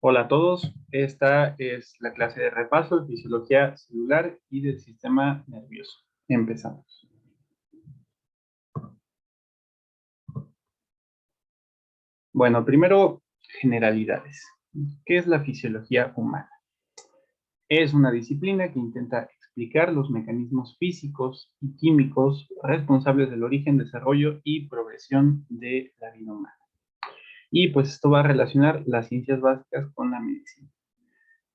Hola a todos, esta es la clase de repaso de fisiología celular y del sistema nervioso. Empezamos. Bueno, primero, generalidades. ¿Qué es la fisiología humana? Es una disciplina que intenta explicar los mecanismos físicos y químicos responsables del origen, desarrollo y progresión de la vida humana. Y pues esto va a relacionar las ciencias básicas con la medicina.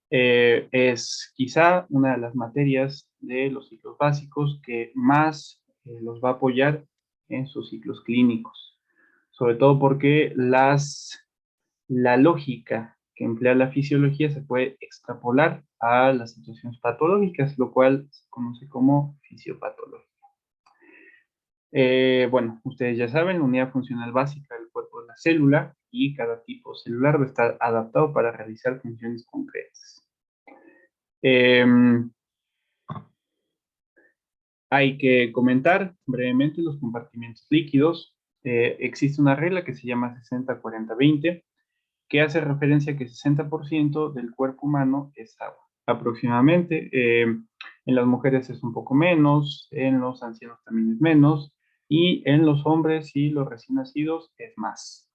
Es quizá una de las materias de los ciclos básicos que más los va a apoyar en sus ciclos clínicos, sobre todo porque la lógica que emplea la fisiología se puede extrapolar a las situaciones patológicas, lo cual se conoce como fisiopatología. Bueno, ustedes ya saben, la unidad funcional básica del cuerpo es la célula y cada tipo celular va a estar adaptado para realizar funciones concretas. Hay que comentar brevemente los compartimentos líquidos. Existe una regla que se llama 60-40-20, que hace referencia a que 60% del cuerpo humano es agua, aproximadamente. En las mujeres es un poco menos, en los ancianos también es menos, y en los hombres y los recién nacidos es más.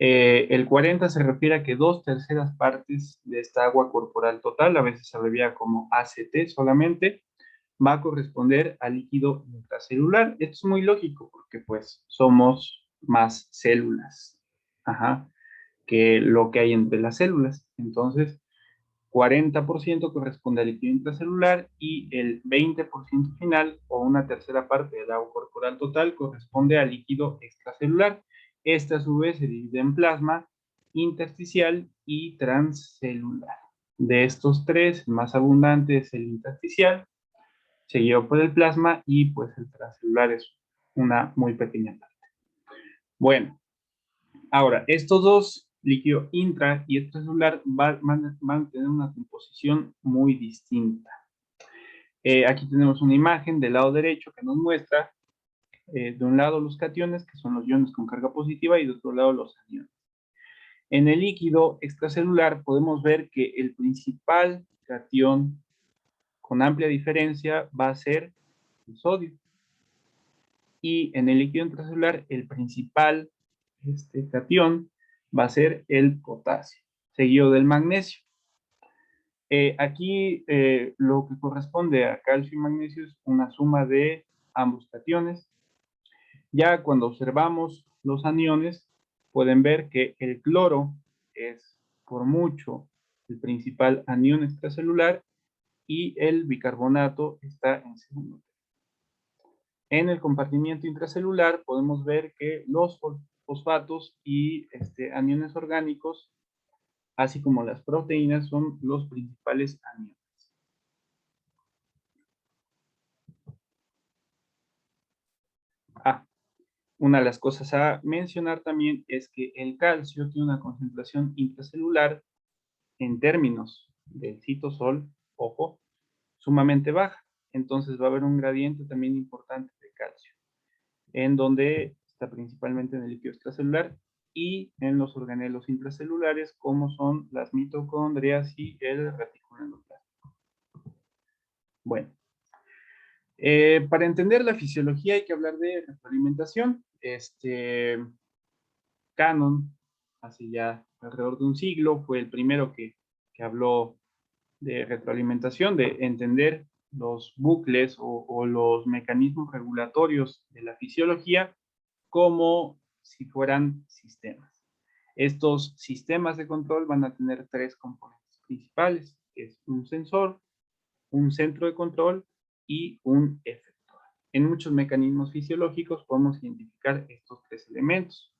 El 40 se refiere a que 2/3 partes de esta agua corporal total, a veces se abrevia como ACT solamente, va a corresponder al líquido intracelular. Esto es muy lógico porque pues somos más células, que lo que hay entre las células. Entonces, 40% corresponde al líquido intracelular y el 20% final o una tercera parte del agua corporal total corresponde al líquido extracelular. Este a su vez se divide en plasma, intersticial y transcelular. De estos tres, el más abundante es el intersticial, seguido por el plasma y pues el transcelular es una muy pequeña parte. Bueno, ahora, estos dos, líquido intra y extracelular, van a tener una composición muy distinta. Aquí tenemos una imagen del lado derecho que nos muestra de un lado los cationes, que son los iones con carga positiva, y de otro lado los aniones. En el líquido extracelular podemos ver que el principal cation con amplia diferencia va a ser el sodio. Y en el líquido intracelular el principal cation va a ser el potasio, seguido del magnesio. Aquí lo que corresponde a calcio y magnesio es una suma de ambos cationes. Ya cuando observamos los aniones, pueden ver que el cloro es por mucho el principal anión extracelular y el bicarbonato está en segundo. En el compartimiento intracelular podemos ver que los fosfatos y aniones orgánicos, así como las proteínas, son los principales aniones. Una de las cosas a mencionar también es que el calcio tiene una concentración intracelular en términos del citosol, ojo, sumamente baja. Entonces va a haber un gradiente también importante de calcio, en donde está principalmente en el líquido extracelular y en los organelos intracelulares, como son las mitocondrias y el retículo endoplasmático. Bueno, para entender la fisiología hay que hablar de retroalimentación. Cannon, hace ya alrededor de un siglo, fue el primero que habló de retroalimentación, de entender los bucles o los mecanismos regulatorios de la fisiología como si fueran sistemas. Estos sistemas de control van a tener tres componentes principales, que es un sensor, un centro de control y un efector. En muchos mecanismos fisiológicos podemos identificar estos tres elementos.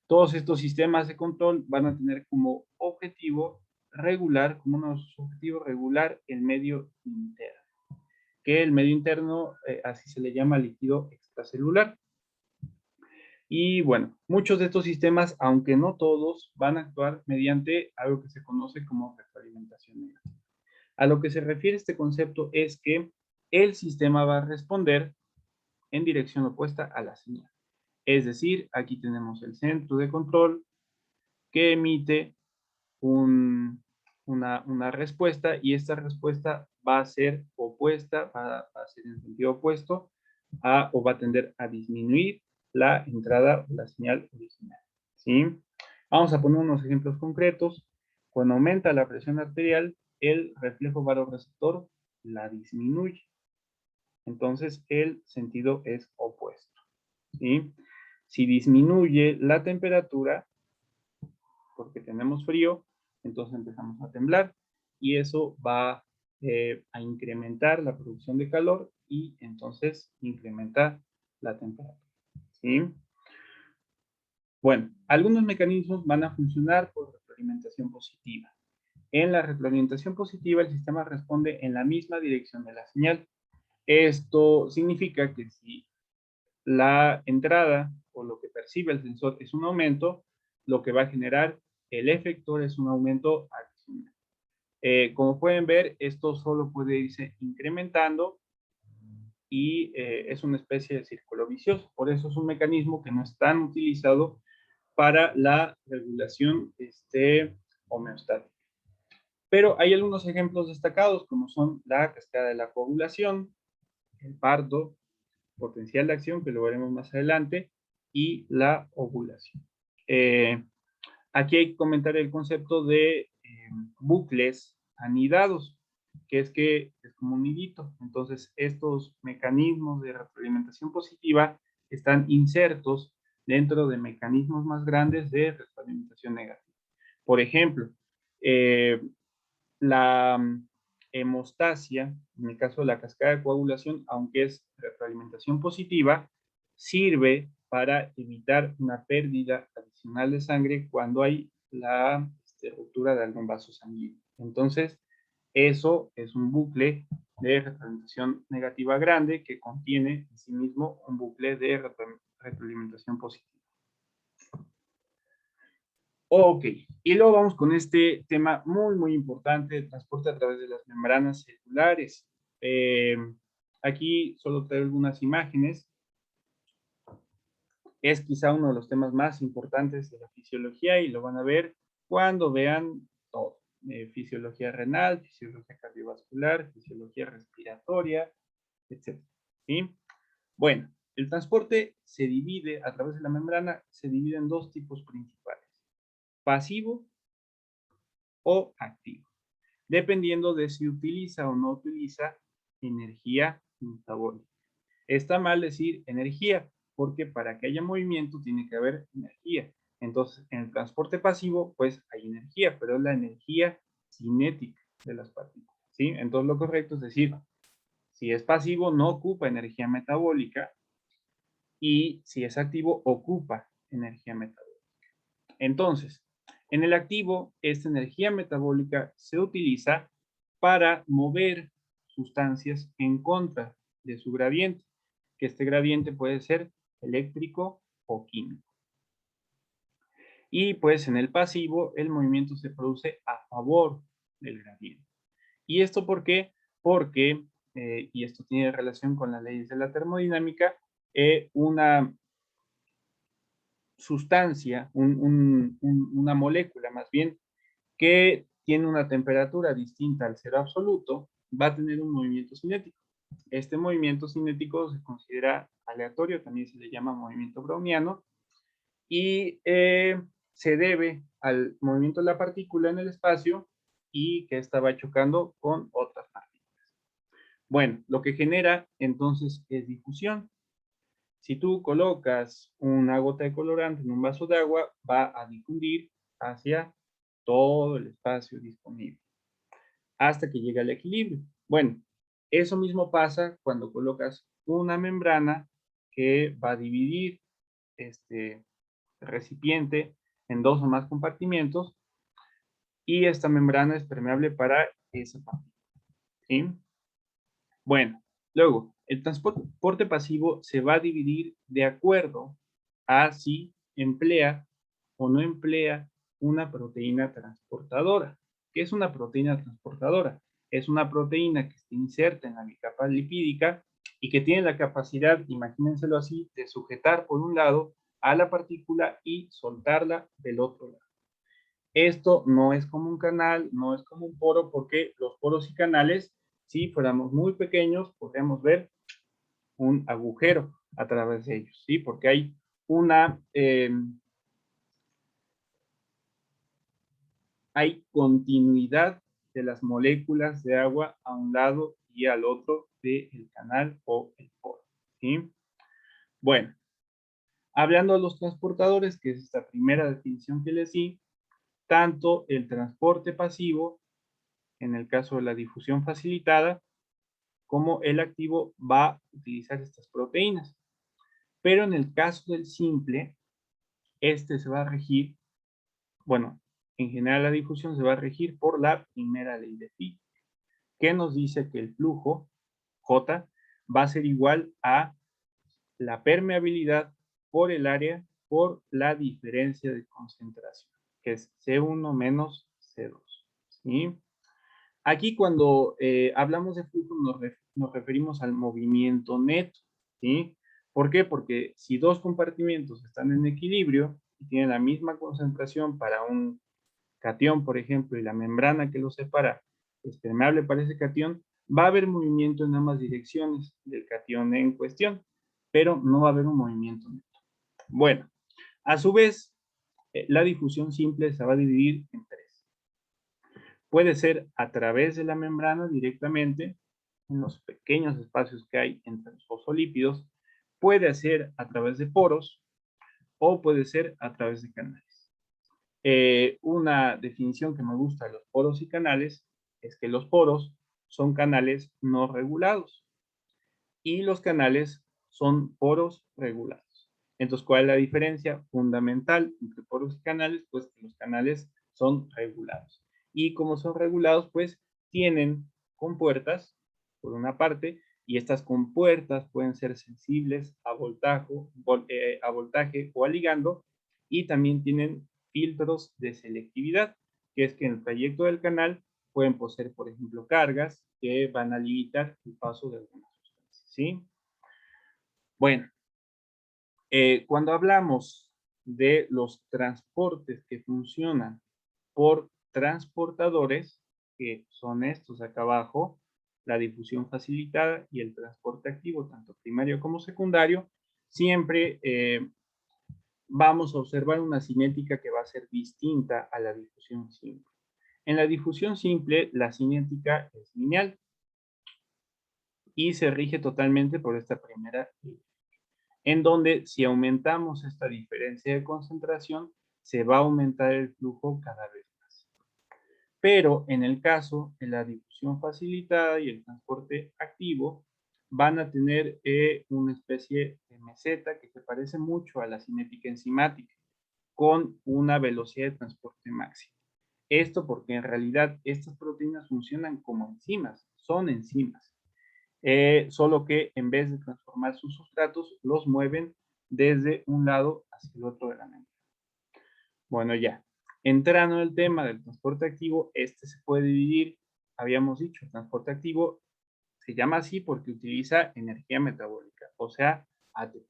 Todos estos sistemas de control van a tener como objetivo regular, como un objetivo regular el medio interno, que el medio interno así se le llama líquido extracelular. Y bueno, muchos de estos sistemas, aunque no todos, van a actuar mediante algo que se conoce como retroalimentación negativa. A lo que se refiere este concepto es que el sistema va a responder en dirección opuesta a la señal. Es decir, aquí tenemos el centro de control que emite una respuesta, y esta respuesta va a ser opuesta, va a ser en sentido opuesto o va a tender a disminuir la entrada de la señal original, ¿sí? Vamos a poner unos ejemplos concretos. Cuando aumenta la presión arterial, el reflejo vasoreceptor la disminuye. Entonces, el sentido es opuesto, ¿sí? Si disminuye la temperatura, porque tenemos frío, entonces empezamos a temblar y eso va a incrementar la producción de calor y entonces incrementa la temperatura, ¿sí? Bueno, algunos mecanismos van a funcionar por retroalimentación positiva. En la retroalimentación positiva, el sistema responde en la misma dirección de la señal. Esto significa que si la entrada o lo que percibe el sensor es un aumento, lo que va a generar el efector es un aumento adicional. Como pueden ver, esto solo puede irse incrementando y es una especie de círculo vicioso. Por eso es un mecanismo que no es tan utilizado para la regulación homeostática. Pero hay algunos ejemplos destacados, como son la cascada de la coagulación, el parto, potencial de acción, que lo veremos más adelante, y la ovulación. Aquí hay que comentar el concepto de bucles anidados, que es como un nidito. Entonces, estos mecanismos de retroalimentación positiva están insertos dentro de mecanismos más grandes de retroalimentación negativa. Por ejemplo, la hemostasia, en el caso de la cascada de coagulación, aunque es retroalimentación positiva, sirve para evitar una pérdida adicional de sangre cuando hay la ruptura de algún vaso sanguíneo. Entonces, eso es un bucle de retroalimentación negativa grande que contiene en sí mismo un bucle de retroalimentación positiva. Ok, y luego vamos con este tema muy importante, el transporte a través de las membranas celulares. Aquí solo traigo algunas imágenes. Es quizá uno de los temas más importantes de la fisiología y lo van a ver cuando vean todo. Fisiología renal, fisiología cardiovascular, fisiología respiratoria, etc. ¿Sí? Bueno, el transporte se divide a través de la membrana, se divide en dos tipos principales: pasivo o activo, dependiendo de si utiliza o no utiliza energía metabólica. Está mal decir energía, porque para que haya movimiento tiene que haber energía. Entonces, en el transporte pasivo, pues hay energía, pero es la energía cinética de las partículas, ¿sí? Entonces, lo correcto es decir, si es pasivo, no ocupa energía metabólica, y si es activo, ocupa energía metabólica. Entonces, en el activo, esta energía metabólica se utiliza para mover sustancias en contra de su gradiente, que este gradiente puede ser eléctrico o químico. Y pues en el pasivo, el movimiento se produce a favor del gradiente. ¿Y esto por qué? Porque, y esto tiene relación con las leyes de la termodinámica, una sustancia, una molécula más bien, que tiene una temperatura distinta al cero absoluto, va a tener un movimiento cinético. Este movimiento cinético se considera aleatorio, también se le llama movimiento browniano, y se debe al movimiento de la partícula en el espacio y que ésta va chocando con otras partículas. Bueno, lo que genera entonces es difusión. Si tú colocas una gota de colorante en un vaso de agua, va a difundir hacia todo el espacio disponible hasta que llegue al equilibrio. Bueno, eso mismo pasa cuando colocas una membrana que va a dividir este recipiente en dos o más compartimientos, y esta membrana es permeable para esa partícula, ¿sí? Bueno, luego, el transporte pasivo se va a dividir de acuerdo a si emplea o no emplea una proteína transportadora. ¿Qué es una proteína transportadora? Es una proteína que está inserta en la bicapa lipídica y que tiene la capacidad, imagínenselo así, de sujetar por un lado a la partícula y soltarla del otro lado. Esto no es como un canal, no es como un poro, porque los poros y canales, si fuéramos muy pequeños, podríamos ver un agujero a través de ellos, ¿sí? Porque hay una, hay continuidad de las moléculas de agua a un lado y al otro del canal o el poro, ¿sí? Bueno, hablando de los transportadores, que es esta primera definición que les di, tanto el transporte pasivo, en el caso de la difusión facilitada, como el activo va a utilizar estas proteínas. Pero en el caso del simple, este se va a regir, bueno, en general la difusión se va a regir por la primera ley de Fick, que nos dice que el flujo J va a ser igual a la permeabilidad por el área por la diferencia de concentración, que es C1 menos C2. ¿Sí? Aquí cuando hablamos de flujo nos referimos al movimiento neto. ¿Sí? ¿Por qué? Porque si dos compartimentos están en equilibrio y tienen la misma concentración para un catión, por ejemplo, y la membrana que los separa es permeable para ese catión, va a haber movimiento en ambas direcciones del catión en cuestión, pero no va a haber un movimiento neto. Bueno, a su vez, la difusión simple se va a dividir en tres. Puede ser a través de la membrana directamente, en los pequeños espacios que hay entre los fosfolípidos, puede ser a través de poros o puede ser a través de canales. Una definición que me gusta de los poros y canales es que los poros son canales no regulados y los canales son poros regulados. Entonces, ¿cuál es la diferencia fundamental entre poros y canales? Pues que los canales son regulados. Y como son regulados, pues tienen compuertas, por una parte, y estas compuertas pueden ser sensibles a voltaje o a ligando, y también tienen filtros de selectividad, que es que en el trayecto del canal pueden poseer, por ejemplo, cargas que van a limitar el paso de algunas sustancias, ¿sí? Bueno, cuando hablamos de los transportes que funcionan por transportadores, que son estos acá abajo, la difusión facilitada y el transporte activo, tanto primario como secundario, siempre vamos a observar una cinética que va a ser distinta a la difusión simple. En la difusión simple, la cinética es lineal y se rige totalmente por esta primera ley, en donde si aumentamos esta diferencia de concentración, se va a aumentar el flujo cada vez más. Pero en el caso de la difusión facilitada y el transporte activo, van a tener una especie de meseta que se parece mucho a la cinética enzimática, con una velocidad de transporte máxima. Esto porque en realidad estas proteínas funcionan como enzimas, son enzimas. Solo que en vez de transformar sus sustratos, los mueven desde un lado hacia el otro de la membrana. Bueno, ya. Entrando en el tema del transporte activo, este se puede dividir, habíamos dicho, el transporte activo se llama así porque utiliza energía metabólica, o sea, ATP.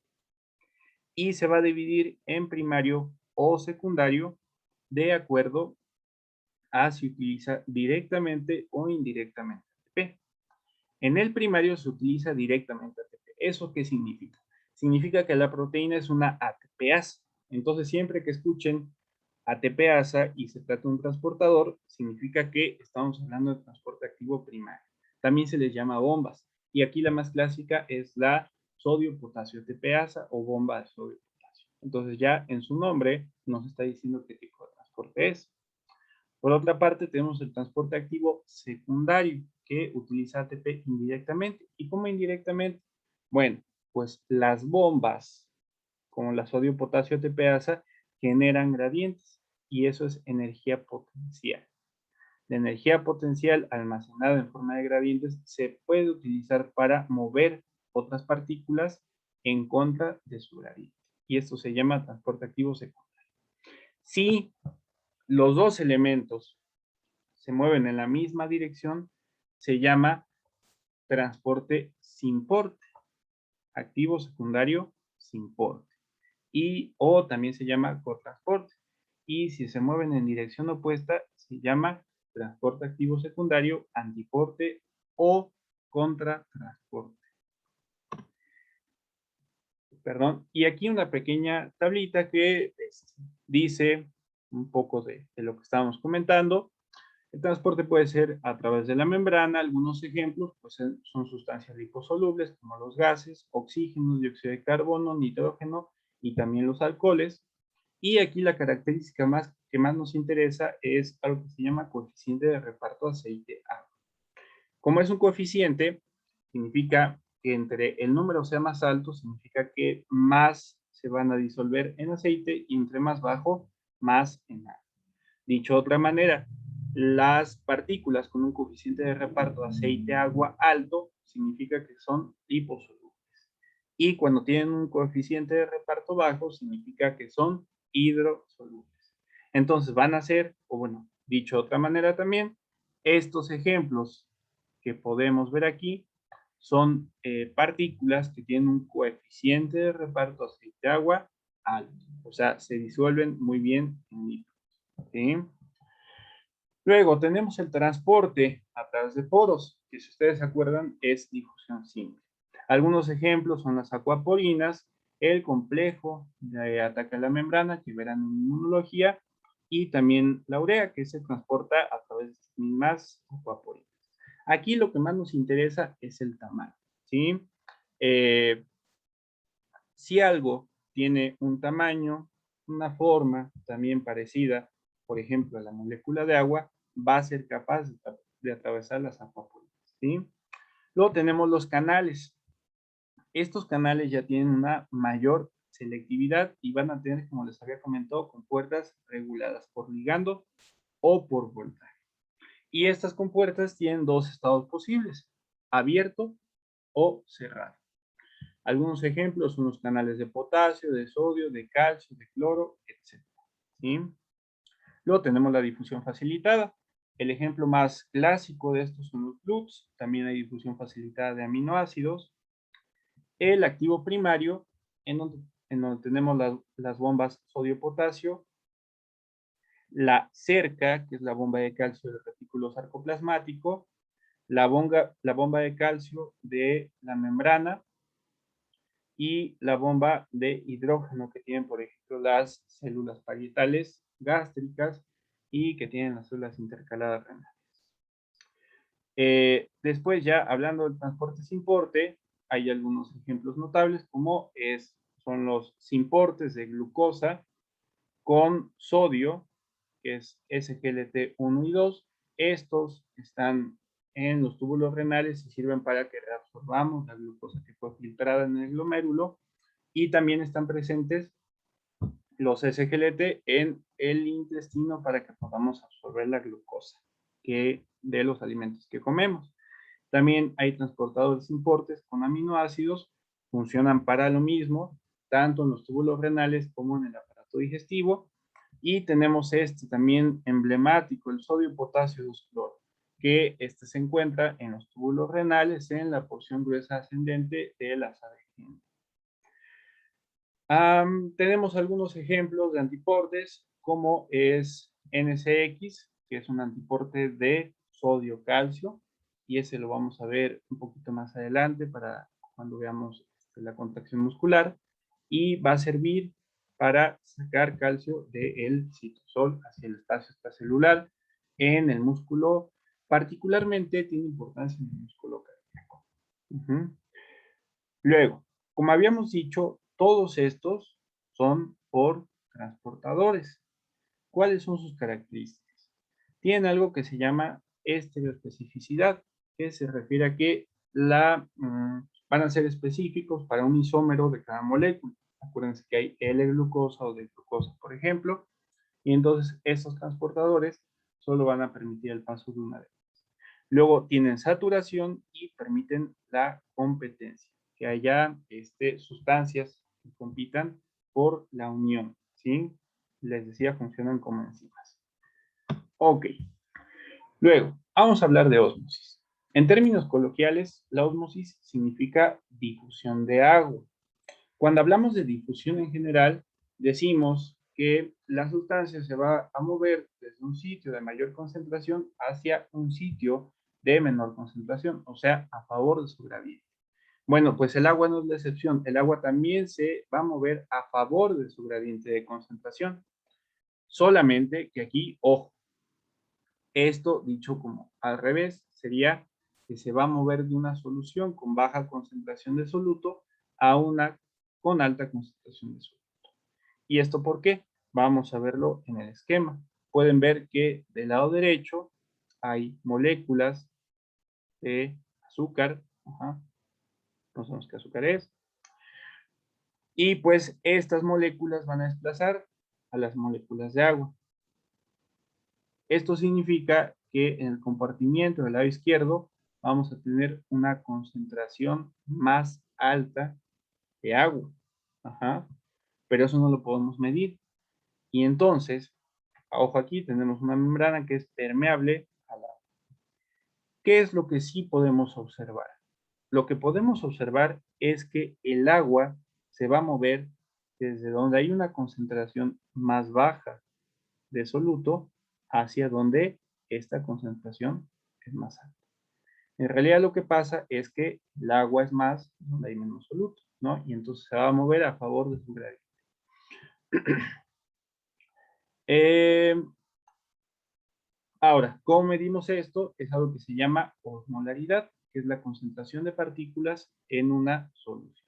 Y se va a dividir en primario o secundario de acuerdo a si utiliza directamente o indirectamente ATP. En el primario se utiliza directamente ATP. ¿Eso qué significa? Significa que la proteína es una ATPasa. Entonces, siempre que escuchen ATPasa y se trata de un transportador, significa que estamos hablando de transporte activo primario. También se les llama bombas. Y aquí la más clásica es la sodio-potasio ATPasa o bomba de sodio-potasio. Entonces, ya en su nombre nos está diciendo qué tipo de transporte es. Por otra parte, tenemos el transporte activo secundario, que utiliza ATP indirectamente. ¿Y cómo indirectamente? Bueno, pues las bombas, como la sodio-potasio ATPasa, generan gradientes, y eso es energía potencial. La energía potencial almacenada en forma de gradientes se puede utilizar para mover otras partículas en contra de su gradiente. Y esto se llama transporte activo secundario. Si los dos elementos se mueven en la misma dirección, se llama transporte sin porte, activo secundario sin porte, y o también se llama cotransporte. y si se mueven en dirección opuesta se llama transporte activo secundario, antiporte o contratransporte. Perdón, y aquí una pequeña tablita que dice un poco de lo que estábamos comentando. El transporte puede ser a través de la membrana. Algunos ejemplos pues, son sustancias liposolubles como los gases, oxígeno, dióxido de carbono, nitrógeno y también los alcoholes. Y aquí la característica que más nos interesa es algo que se llama coeficiente de reparto aceite-agua. Como es un coeficiente, significa que entre el número sea más alto, significa que más se van a disolver en aceite y entre más bajo, más en agua. Dicho de otra manera, las partículas con un coeficiente de reparto aceite-agua alto significa que son liposolubles. Y cuando tienen un coeficiente de reparto bajo, significa que son hidrosolubles. Entonces van a ser, o bueno, dicho de otra manera también, estos ejemplos que podemos ver aquí son partículas que tienen un coeficiente de reparto aceite-agua alto. O sea, se disuelven muy bien en líquidos. ¿Sí? Luego tenemos el transporte a través de poros, que si ustedes se acuerdan es difusión simple. Algunos ejemplos son las acuaporinas, el complejo de ataque a la membrana que verán en inmunología y también la urea que se transporta a través de estas mismas acuaporinas. Aquí lo que más nos interesa es el tamaño, ¿sí? Si algo tiene un tamaño, una forma también parecida, por ejemplo, a la molécula de agua, va a ser capaz de atravesar las acuaporinas, ¿sí? Luego tenemos los canales. Estos canales ya tienen una mayor selectividad y van a tener, como les había comentado, compuertas reguladas por ligando o por voltaje. Y estas compuertas tienen dos estados posibles, abierto o cerrado. Algunos ejemplos son los canales de potasio, de sodio, de calcio, de cloro, etc. ¿Sí? Luego tenemos la difusión facilitada. El ejemplo más clásico de estos son los GLUTs. También hay difusión facilitada de aminoácidos. El activo primario, en donde tenemos las bombas sodio-potasio. La cerca, que es la bomba de calcio del retículo sarcoplasmático. La bomba de calcio de la membrana. Y la bomba de hidrógeno que tienen, por ejemplo, las células parietales gástricas y que tienen las células intercaladas renales. Después ya hablando del transporte sin porte, hay algunos ejemplos notables como son los simportes de glucosa con sodio, que es SGLT1 y 2. Estos están en los túbulos renales y sirven para que reabsorbamos la glucosa que fue filtrada en el glomérulo. Y también están presentes los SGLT en el intestino para que podamos absorber la glucosa de los alimentos que comemos. También hay transportadores importes con aminoácidos, funcionan para lo mismo, tanto en los túbulos renales como en el aparato digestivo. Y tenemos este también emblemático, el sodio-potasio 2-cloro, que se encuentra en los túbulos renales en la porción gruesa ascendente de la adherencia. Tenemos algunos ejemplos de antiportes, como es NCX, que es un antiporte de sodio-calcio, y ese lo vamos a ver un poquito más adelante para cuando veamos la contracción muscular, y va a servir para sacar calcio del citosol hacia el espacio extracelular en el músculo, particularmente tiene importancia en el músculo cardíaco. Luego, como habíamos dicho, todos estos son por transportadores. ¿Cuáles son sus características? Tienen algo que se llama estereoespecificidad, que se refiere a que van a ser específicos para un isómero de cada molécula. Acuérdense que hay L-glucosa o D-glucosa, por ejemplo, y entonces estos transportadores solo van a permitir el paso de una de ellas. Luego tienen saturación y permiten la competencia, que haya sustancias que compitan por la unión, ¿sí? Les decía, funcionan como enzimas. Ok. Luego, vamos a hablar de ósmosis. En términos coloquiales, la ósmosis significa difusión de agua. Cuando hablamos de difusión en general, decimos que la sustancia se va a mover desde un sitio de mayor concentración hacia un sitio de menor concentración, o sea, a favor de su gradiente. Bueno, pues el agua no es la excepción. El agua también se va a mover a favor de su gradiente de concentración. Solamente que aquí, ojo, esto dicho como al revés, sería que se va a mover de una solución con baja concentración de soluto a una con alta concentración de soluto. ¿Y esto por qué? Vamos a verlo en el esquema. Pueden ver que del lado derecho hay moléculas de azúcar. Ajá, no sabemos qué azúcar es. Y pues estas moléculas van a desplazar a las moléculas de agua. Esto significa que en el compartimiento del lado izquierdo vamos a tener una concentración más alta de agua. Ajá. Pero eso no lo podemos medir. Y entonces, ojo aquí, tenemos una membrana que es permeable al agua. ¿Qué es lo que sí podemos observar? Lo que podemos observar es que el agua se va a mover desde donde hay una concentración más baja de soluto hacia donde esta concentración es más alta. En realidad lo que pasa es que el agua es más donde hay menos soluto, ¿no? Y entonces se va a mover a favor de su gradiente. Ahora, ¿cómo medimos esto? Es algo que se llama osmolaridad, que es la concentración de partículas en una solución.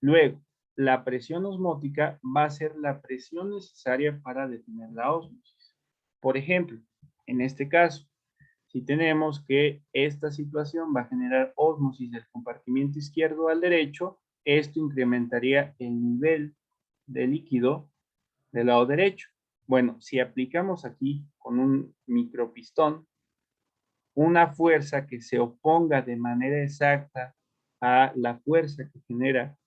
Luego, la presión osmótica va a ser la presión necesaria para detener la ósmosis. Por ejemplo, en este caso, si tenemos que esta situación va a generar ósmosis del compartimiento izquierdo al derecho, esto incrementaría el nivel de líquido del lado derecho. Bueno, si aplicamos aquí con un micropistón una fuerza que se oponga de manera exacta a la fuerza que genera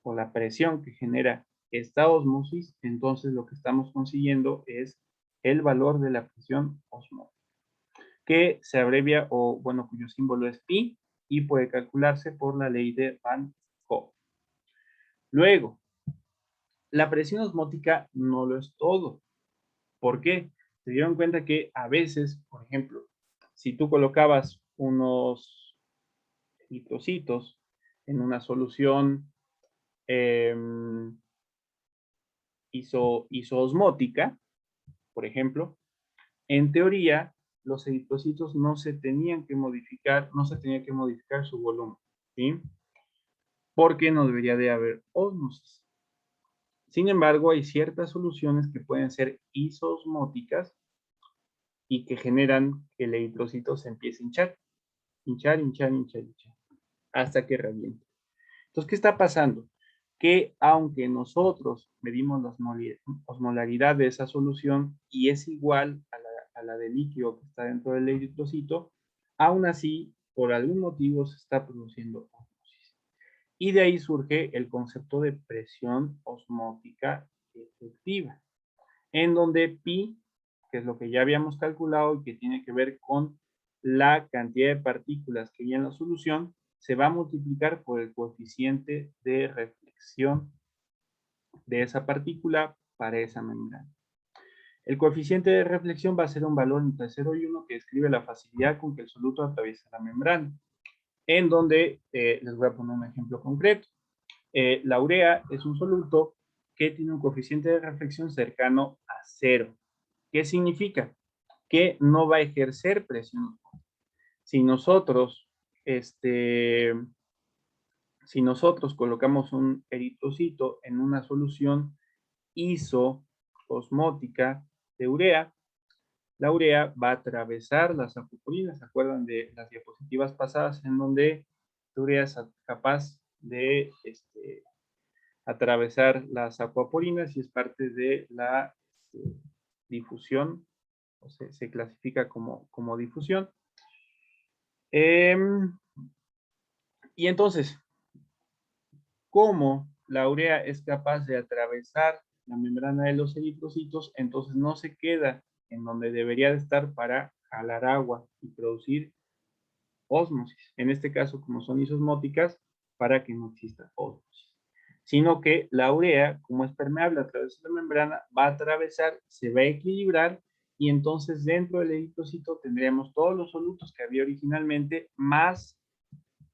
o la presión que genera esta ósmosis, entonces lo que estamos consiguiendo es el valor de la presión osmótica, que se abrevia o, bueno, cuyo símbolo es pi y puede calcularse por la ley de Van Hoff. Luego, la presión osmótica no lo es todo. ¿Por qué? Se dieron cuenta que a veces, por ejemplo, si tú colocabas unos eritrocitos en una solución eh, isoosmótica, por ejemplo, en teoría, los eritrocitos no se tenían que modificar, no se tenía que modificar su volumen, ¿sí? Porque no debería de haber ósmosis. Sin embargo, hay ciertas soluciones que pueden ser isoosmóticas y que generan que el eritrocito se empiece a hinchar, hasta que reviente. Entonces, ¿qué está pasando? Que aunque nosotros medimos la osmolaridad de esa solución y es igual a la del líquido que está dentro del eritrocito, aún así, por algún motivo se está produciendo ósmosis. Y de ahí surge el concepto de presión osmótica efectiva, en donde pi, que es lo que ya habíamos calculado y que tiene que ver con la cantidad de partículas que hay en la solución, se va a multiplicar por el coeficiente de reflexión de esa partícula para esa membrana. El coeficiente de reflexión va a ser un valor entre 0 y 1 que describe la facilidad con que el soluto atraviesa la membrana, en donde les voy a poner un ejemplo concreto. La urea es un soluto que tiene un coeficiente de reflexión cercano a 0. ¿Qué significa? Que no va a ejercer presión. Si nosotros, si nosotros colocamos un eritrocito en una solución isoosmótica de urea, la urea va a atravesar las aquaporinas. ¿Se acuerdan de las diapositivas pasadas en donde la urea es capaz de atravesar las aquaporinas y es parte de la difusión, o se clasifica como difusión? Y entonces, como la urea es capaz de atravesar la membrana de los eritrocitos, entonces no se queda en donde debería de estar para jalar agua y producir ósmosis. En este caso, como son isosmóticas, para que no exista ósmosis. sino que la urea, como es permeable a través de la membrana, va a atravesar, se va a equilibrar y entonces dentro del eritrocito tendríamos todos los solutos que había originalmente más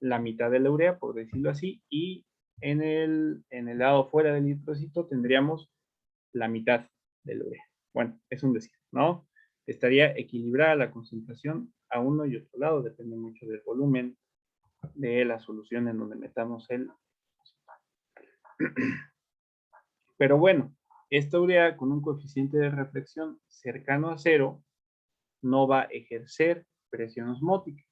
la mitad de la urea, por decirlo así, y en el lado fuera del eritrocito tendríamos la mitad de la urea. Bueno, es un decir, ¿no? Estaría equilibrada la concentración a uno y otro lado, depende mucho del volumen de la solución en donde metamos el. Pero bueno, esta urea con un coeficiente de reflexión cercano a cero no va a ejercer presión osmótica.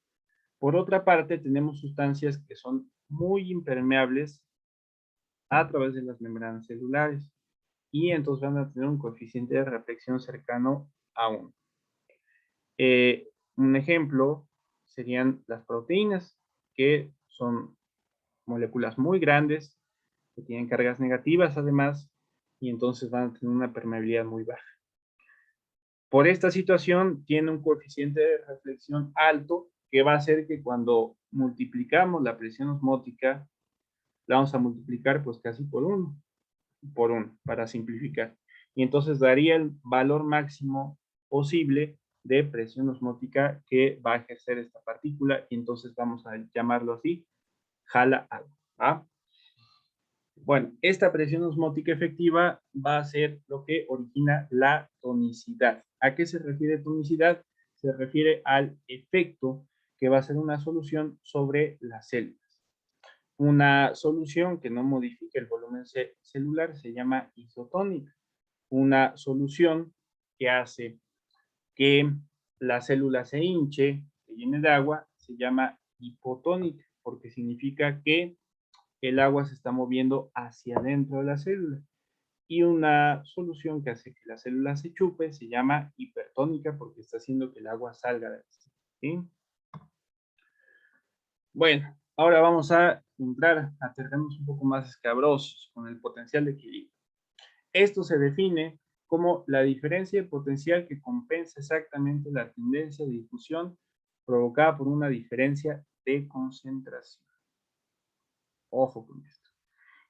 Por otra parte, tenemos sustancias que son muy impermeables a través de las membranas celulares y entonces van a tener un coeficiente de reflexión cercano a 1. Un ejemplo serían las proteínas, que son moléculas muy grandes, que tienen cargas negativas además, y entonces van a tener una permeabilidad muy baja. Por esta situación, tiene un coeficiente de reflexión alto, que va a hacer que cuando multiplicamos la presión osmótica, la vamos a multiplicar pues casi por 1, para simplificar. Y entonces daría el valor máximo posible de presión osmótica que va a ejercer esta partícula, y entonces vamos a llamarlo así, jala agua. ¿Ah? Bueno, esta presión osmótica efectiva va a ser lo que origina la tonicidad. ¿A qué se refiere tonicidad? Se refiere al efecto que va a ser una solución sobre las células. Una solución que no modifique el volumen celular se llama isotónica. Una solución que hace que la célula se hinche, se llene de agua, se llama hipotónica, porque significa que el agua se está moviendo hacia adentro de la célula. Y una solución que hace que la célula se chupe se llama hipertónica, porque está haciendo que el agua salga de la célula. ¿Sí? Bueno, ahora vamos a entrar a terrenos un poco más escabrosos con el potencial de equilibrio. Esto se define como la diferencia de potencial que compensa exactamente la tendencia de difusión provocada por una diferencia de concentración. Ojo con esto.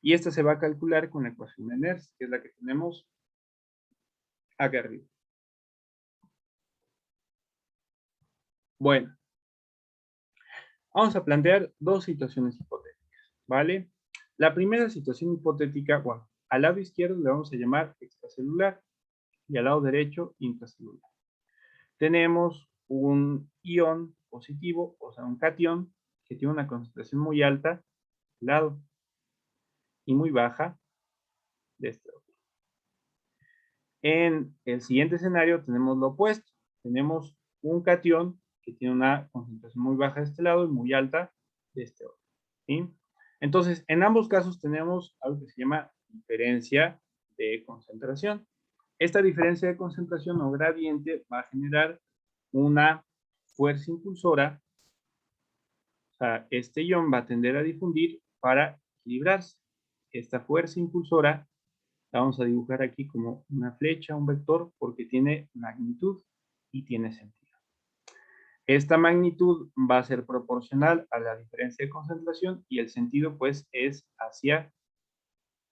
Y esto se va a calcular con la ecuación de Nernst, que es la que tenemos acá arriba. Bueno, vamos a plantear dos situaciones hipotéticas, ¿vale? La primera situación hipotética, bueno, al lado izquierdo le vamos a llamar extracelular y al lado derecho intracelular. Tenemos un ion positivo, o sea, un catión, que tiene una concentración muy alta de lado y muy baja de este otro. En el siguiente escenario tenemos lo opuesto. Tenemos un catión que tiene una concentración muy baja de este lado y muy alta de este otro. ¿Sí? Entonces, en ambos casos tenemos algo que se llama diferencia de concentración. Esta diferencia de concentración o gradiente va a generar una fuerza impulsora. O sea, este ion va a tender a difundir para equilibrarse. Esta fuerza impulsora la vamos a dibujar aquí como una flecha, un vector, porque tiene magnitud y tiene sentido. Esta magnitud va a ser proporcional a la diferencia de concentración y el sentido pues es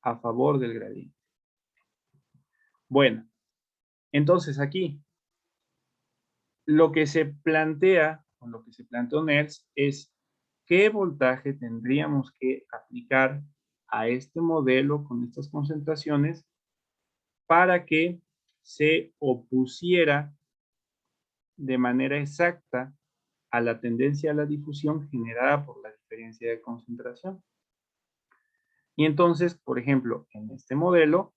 a favor del gradiente. Bueno, entonces aquí lo que se plantea, o lo que se planteó Nernst, es qué voltaje tendríamos que aplicar a este modelo con estas concentraciones para que se opusiera de manera exacta a la tendencia a la difusión generada por la diferencia de concentración. Y entonces, por ejemplo, en este modelo,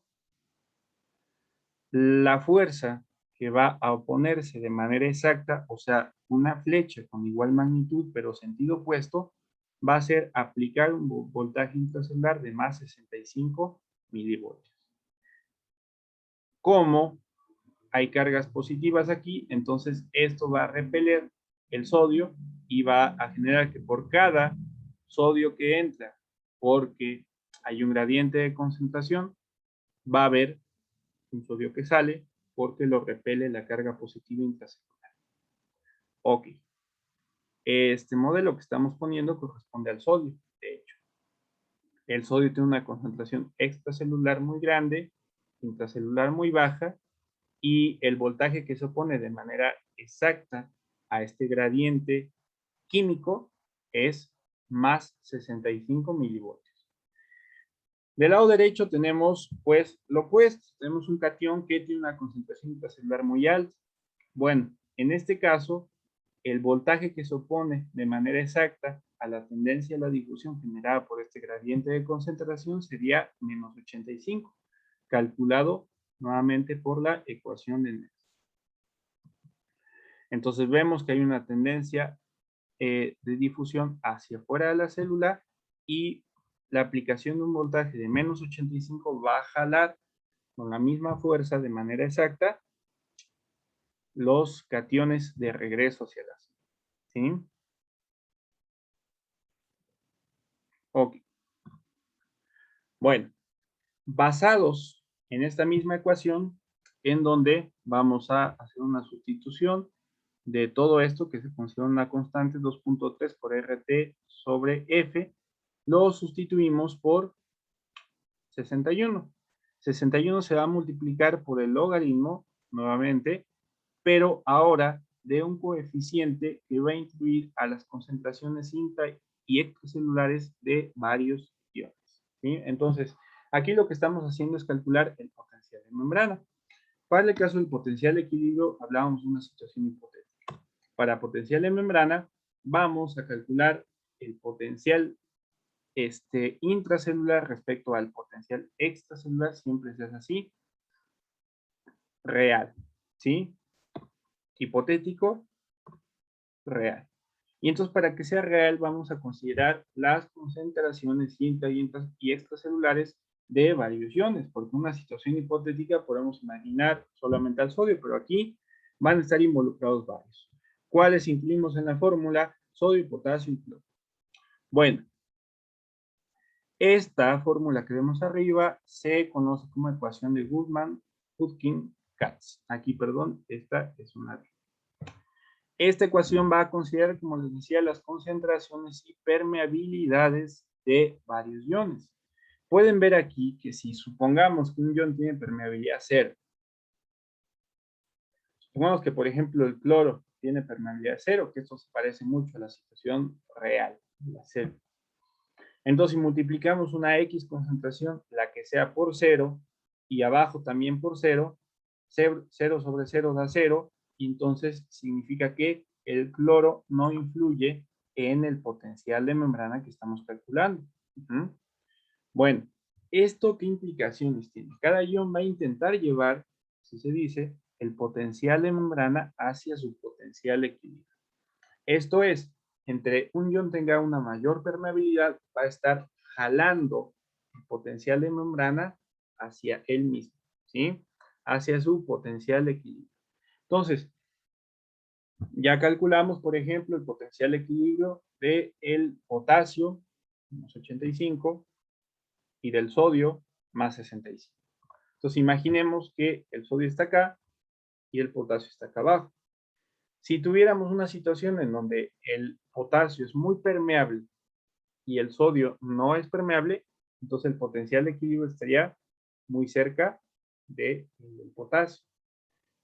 la fuerza que va a oponerse de manera exacta, o sea, una flecha con igual magnitud pero sentido opuesto, va a ser aplicar un voltaje intracelular de más 65 milivoltios. Como hay cargas positivas aquí, entonces esto va a repeler el sodio y va a generar que por cada sodio que entra, porque hay un gradiente de concentración, va a haber un sodio que sale porque lo repele la carga positiva intracelular. Ok. Este modelo que estamos poniendo corresponde al sodio, de hecho. El sodio tiene una concentración extracelular muy grande, intracelular muy baja, y el voltaje que se opone de manera exacta a este gradiente químico es más 65 milivoltios. Del lado derecho tenemos, pues, lo opuesto. Tenemos un catión que tiene una concentración intracelular muy alta. Bueno, en este caso, el voltaje que se opone de manera exacta a la tendencia a la difusión generada por este gradiente de concentración sería menos 85, calculado nuevamente por la ecuación de Nernst. Entonces vemos que hay una tendencia de difusión hacia afuera de la célula y la aplicación de un voltaje de menos 85 va a jalar con la misma fuerza de manera exacta los cationes de regreso hacia la célula. ¿Sí? Ok. Bueno, basados en esta misma ecuación, en donde vamos a hacer una sustitución de todo esto que se considera una constante 2.3 por RT sobre F, lo sustituimos por 61. 61 se va a multiplicar por el logaritmo, nuevamente, pero ahora de un coeficiente que va a incluir a las concentraciones intra y extracelulares de varios iones. ¿Sí? Entonces, aquí lo que estamos haciendo es calcular el potencial de membrana. Para el caso del potencial de equilibrio, hablábamos de una situación hipotética. Para potencial de membrana, vamos a calcular el potencial intracelular respecto al potencial extracelular, siempre se hace así, real, ¿sí? Hipotético, real. Y entonces, para que sea real, vamos a considerar las concentraciones intra y extracelulares de varios iones, porque una situación hipotética podemos imaginar solamente al sodio, pero aquí van a estar involucrados varios. ¿Cuáles incluimos en la fórmula? Sodio, potasio y cloro. Bueno, esta fórmula que vemos arriba se conoce como ecuación de Goodman-Hudkin-Katz. Aquí, perdón, esta es una D. Esta ecuación va a considerar, como les decía, las concentraciones y permeabilidades de varios iones. Pueden ver aquí que si supongamos que un ion tiene permeabilidad 0, supongamos que, por ejemplo, el cloro tiene permeabilidad 0, que esto se parece mucho a la situación real de la célula. Entonces, si multiplicamos una X concentración, la que sea por 0, y abajo también por 0, 0 sobre 0 da 0, y entonces significa que el cloro no influye en el potencial de membrana que estamos calculando. Bueno, ¿esto qué implicaciones tiene? Cada ion va a intentar llevar, si se dice, el potencial de membrana hacia su potencial de equilibrio. Esto es, entre un ion tenga una mayor permeabilidad, va a estar jalando el potencial de membrana hacia él mismo, ¿sí? Hacia su potencial de equilibrio. Entonces, ya calculamos, por ejemplo, el potencial de equilibrio del potasio, más 85, y del sodio, más 65. Entonces, imaginemos que el sodio está acá y el potasio está acá abajo. Si tuviéramos una situación en donde el potasio es muy permeable y el sodio no es permeable, entonces el potencial de equilibrio estaría muy cerca del potasio.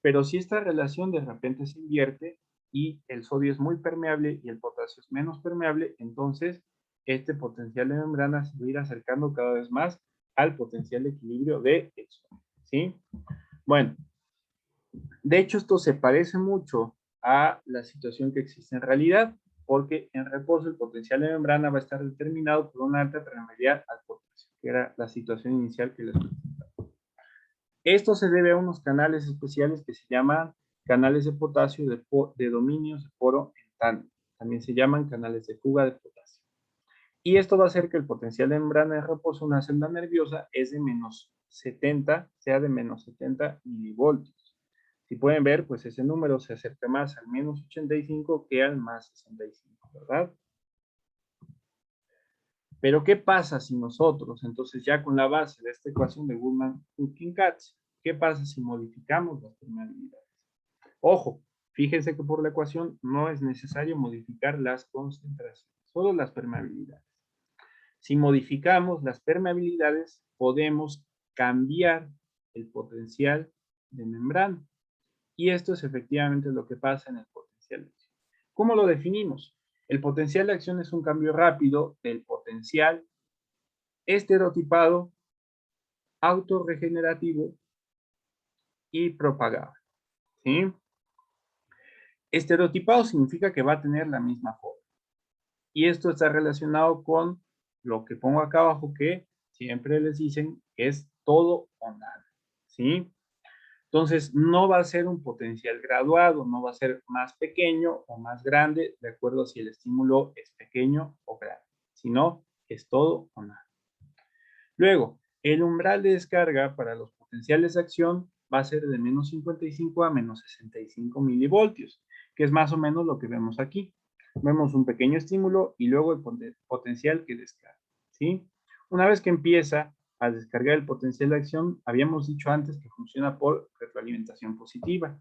Pero si esta relación de repente se invierte y el sodio es muy permeable y el potasio es menos permeable, entonces este potencial de membrana se va a ir acercando cada vez más al potencial de equilibrio del sodio, ¿sí? Bueno, de hecho esto se parece mucho a la situación que existe en realidad, porque en reposo el potencial de membrana va a estar determinado por una alta permeabilidad al potasio, que era la situación inicial que les presentaba. Esto se debe a unos canales especiales que se llaman canales de potasio de dominios de poro en tándem. También se llaman canales de fuga de potasio. Y esto va a hacer que el potencial de membrana de reposo de una celda nerviosa es de menos 70, sea de menos 70 milivoltios. Si pueden ver, pues ese número se acerca más al menos 85 que al más 65, ¿verdad? Pero ¿qué pasa si nosotros, entonces ya con la base de esta ecuación de Goodman-Hudkin-Katz, qué pasa si modificamos las permeabilidades? Ojo, fíjense que por la ecuación no es necesario modificar las concentraciones, solo las permeabilidades. Si modificamos las permeabilidades, podemos cambiar el potencial de membrana. Y esto es efectivamente lo que pasa en el potencial de acción. ¿Cómo lo definimos? El potencial de acción es un cambio rápido del potencial estereotipado, autorregenerativo y propagable. ¿Sí? Estereotipado significa que va a tener la misma forma. Y esto está relacionado con lo que pongo acá abajo, que siempre les dicen que es todo o nada. ¿Sí? Entonces, no va a ser un potencial graduado, no va a ser más pequeño o más grande, de acuerdo a si el estímulo es pequeño o grande, sino es todo o nada. Luego, el umbral de descarga para los potenciales de acción va a ser de menos 55 a menos 65 milivoltios, que es más o menos lo que vemos aquí. Vemos un pequeño estímulo y luego el potencial que descarga, ¿sí? Una vez que empieza a descargar el potencial de acción, habíamos dicho antes que funciona por retroalimentación positiva.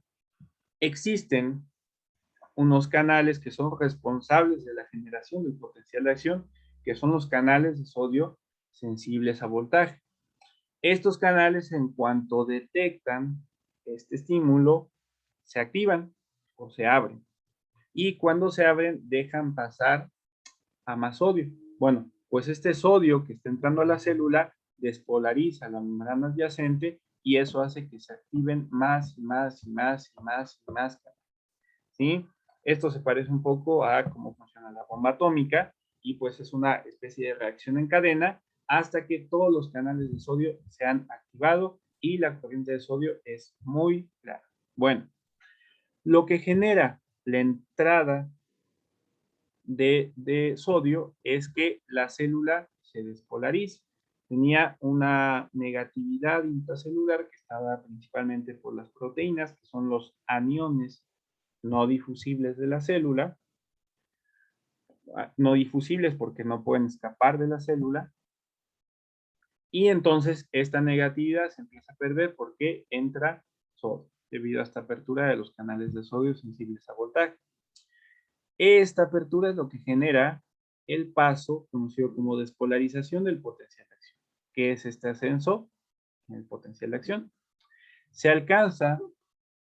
Existen unos canales que son responsables de la generación del potencial de acción, que son los canales de sodio sensibles a voltaje. Estos canales, en cuanto detectan este estímulo, se activan o se abren. Y cuando se abren, dejan pasar a más sodio. Bueno, pues este sodio que está entrando a la célula despolariza la membrana adyacente y eso hace que se activen más y más y más y más y más. ¿Sí? Esto se parece un poco a cómo funciona la bomba atómica y pues es una especie de reacción en cadena hasta que todos los canales de sodio se han activado y la corriente de sodio es muy clara. Bueno, lo que genera la entrada de sodio es que la célula se despolariza. Tenía una negatividad intracelular que estaba principalmente por las proteínas, que son los aniones no difusibles de la célula, no difusibles porque no pueden escapar de la célula, y entonces esta negatividad se empieza a perder porque entra sodio, debido a esta apertura de los canales de sodio sensibles a voltaje. Esta apertura es lo que genera el paso conocido como despolarización del potencial de acción, que es este ascenso en el potencial de acción. Se alcanza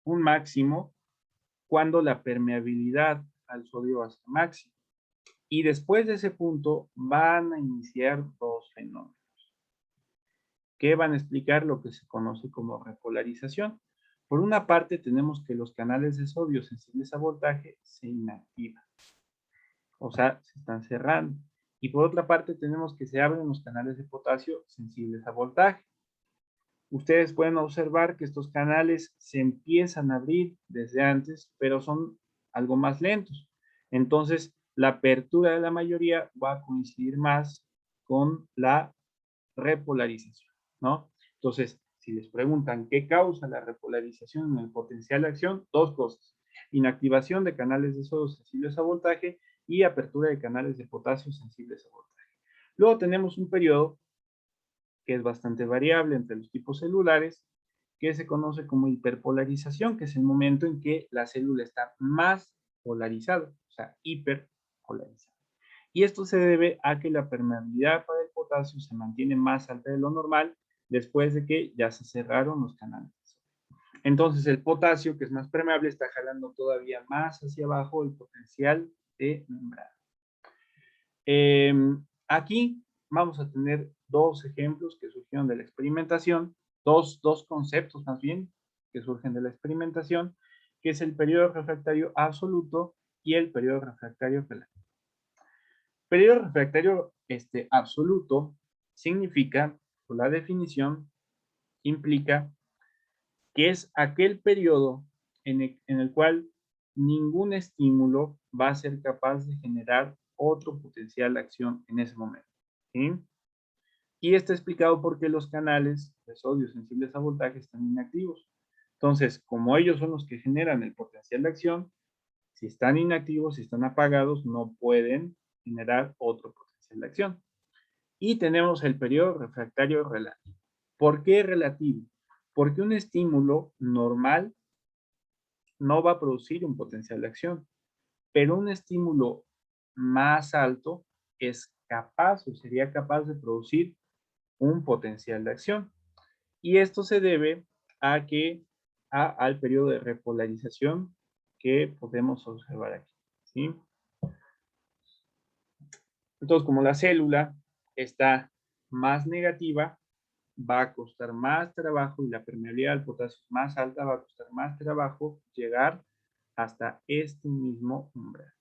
un máximo cuando la permeabilidad al sodio va a ser máxima. Y después de ese punto van a iniciar dos fenómenos que van a explicar lo que se conoce como repolarización. Por una parte tenemos que los canales de sodio sensibles a voltaje se inactivan, o sea, se están cerrando. Y por otra parte tenemos que se abren los canales de potasio sensibles a voltaje. Ustedes pueden observar que estos canales se empiezan a abrir desde antes, pero son algo más lentos. Entonces, la apertura de la mayoría va a coincidir más con la repolarización, ¿no? Entonces, si les preguntan qué causa la repolarización en el potencial de acción, dos cosas: inactivación de canales de sodio sensibles a voltaje y apertura de canales de potasio sensibles a voltaje. Luego tenemos un periodo que es bastante variable entre los tipos celulares, que se conoce como hiperpolarización, que es el momento en que la célula está más polarizada, o sea, hiperpolarizada. Y esto se debe a que la permeabilidad para el potasio se mantiene más alta de lo normal después de que ya se cerraron los canales. Entonces el potasio, que es más permeable, está jalando todavía más hacia abajo el potencial de membrana. Aquí vamos a tener dos ejemplos que surgieron de la experimentación, dos conceptos más bien que surgen de la experimentación, que es el periodo refractario absoluto y el periodo refractario relativo. Periodo refractario absoluto significa, por la definición, implica que es aquel periodo en el cual ningún estímulo va a ser capaz de generar otro potencial de acción en ese momento. ¿Sí? Y está explicado porque los canales de sodio sensibles a voltaje están inactivos. Entonces, como ellos son los que generan el potencial de acción, si están inactivos, si están apagados, no pueden generar otro potencial de acción. Y tenemos el periodo refractario relativo. ¿Por qué relativo? Porque un estímulo normal no va a producir un potencial de acción, pero un estímulo más alto es capaz o sería capaz de producir un potencial de acción. Y esto se debe al periodo de repolarización que podemos observar aquí, ¿sí? Entonces, como la célula está más negativa, va a costar más trabajo y la permeabilidad al potasio es más alta, va a costar más trabajo llegar hasta este mismo umbral.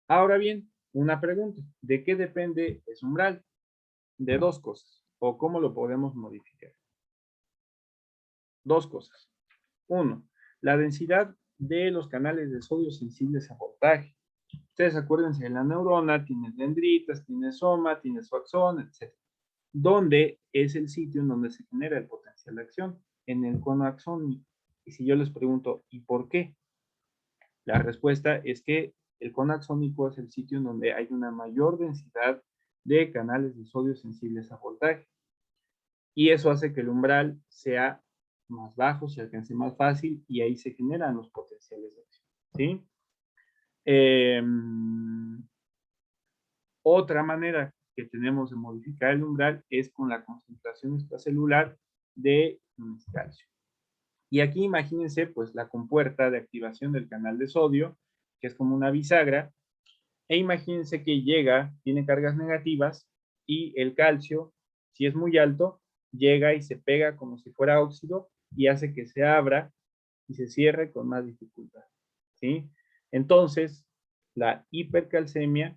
Ahora bien, una pregunta, ¿de qué depende ese umbral? De dos cosas, o cómo lo podemos modificar. Dos cosas. Uno, la densidad de los canales de sodio sensibles a voltaje. Ustedes acuérdense, la neurona tiene dendritas, tiene soma, tiene su axón, etc. ¿Dónde es el sitio en donde se genera el potencial de acción? En el cono axónico. Y si yo les pregunto, ¿y por qué? La respuesta es que el cono axónico es el sitio en donde hay una mayor densidad de canales de sodio sensibles a voltaje. Y eso hace que el umbral sea más bajo, se alcance más fácil y ahí se generan los potenciales de acción. ¿Sí? Otra manera que tenemos de modificar el umbral es con la concentración extracelular de calcio. Y aquí imagínense pues la compuerta de activación del canal de sodio, que es como una bisagra, e imagínense que llega, tiene cargas negativas y el calcio, si es muy alto, llega y se pega como si fuera óxido y hace que se abra y se cierre con más dificultad, ¿sí? Entonces, la hipercalcemia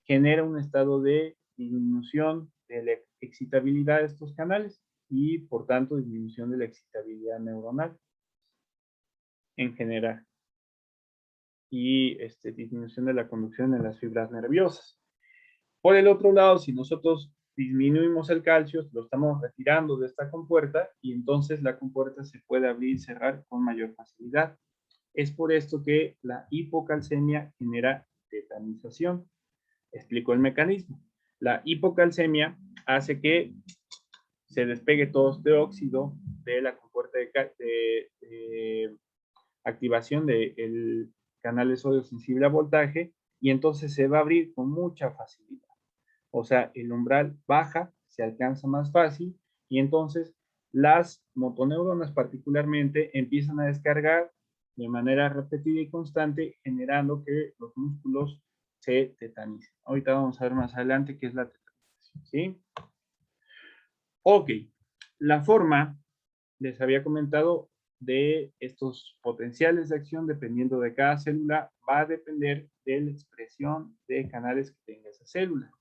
genera un estado de disminución de la excitabilidad de estos canales y, por tanto, disminución de la excitabilidad neuronal en general y disminución de la conducción en las fibras nerviosas. Por el otro lado, si nosotros disminuimos el calcio, lo estamos retirando de esta compuerta y entonces la compuerta se puede abrir y cerrar con mayor facilidad. Es por esto que la hipocalcemia genera tetanización. Explico el mecanismo. La hipocalcemia hace que se despegue todo este óxido de la compuerta de activación del canal de sodio sensible a voltaje y entonces se va a abrir con mucha facilidad. O sea, el umbral baja, se alcanza más fácil y entonces las motoneuronas particularmente empiezan a descargar de manera repetida y constante, generando que los músculos se tetanicen. Ahorita vamos a ver más adelante qué es la tetanización, ¿sí? Ok, la forma, les había comentado, de estos potenciales de acción dependiendo de cada célula va a depender de la expresión de canales que tenga esa célula.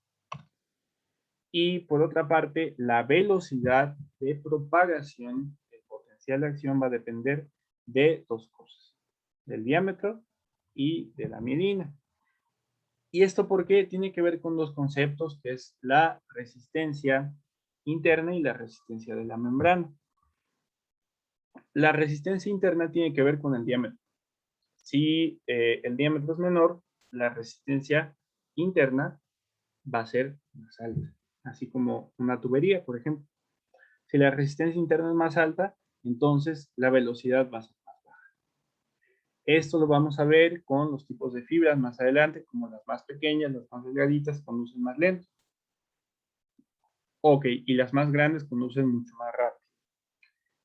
Y por otra parte, la velocidad de propagación del potencial de acción va a depender de dos cosas, del diámetro y de la mielina. ¿Y esto por qué? Tiene que ver con dos conceptos, que es la resistencia interna y la resistencia de la membrana. La resistencia interna tiene que ver con el diámetro. Si el diámetro es menor, la resistencia interna va a ser más alta, así como una tubería, por ejemplo. Si la resistencia interna es más alta, entonces la velocidad va a ser más baja. Esto lo vamos a ver con los tipos de fibras más adelante, como las más pequeñas, las más delgaditas, conducen más lento. Ok, y las más grandes conducen mucho más rápido.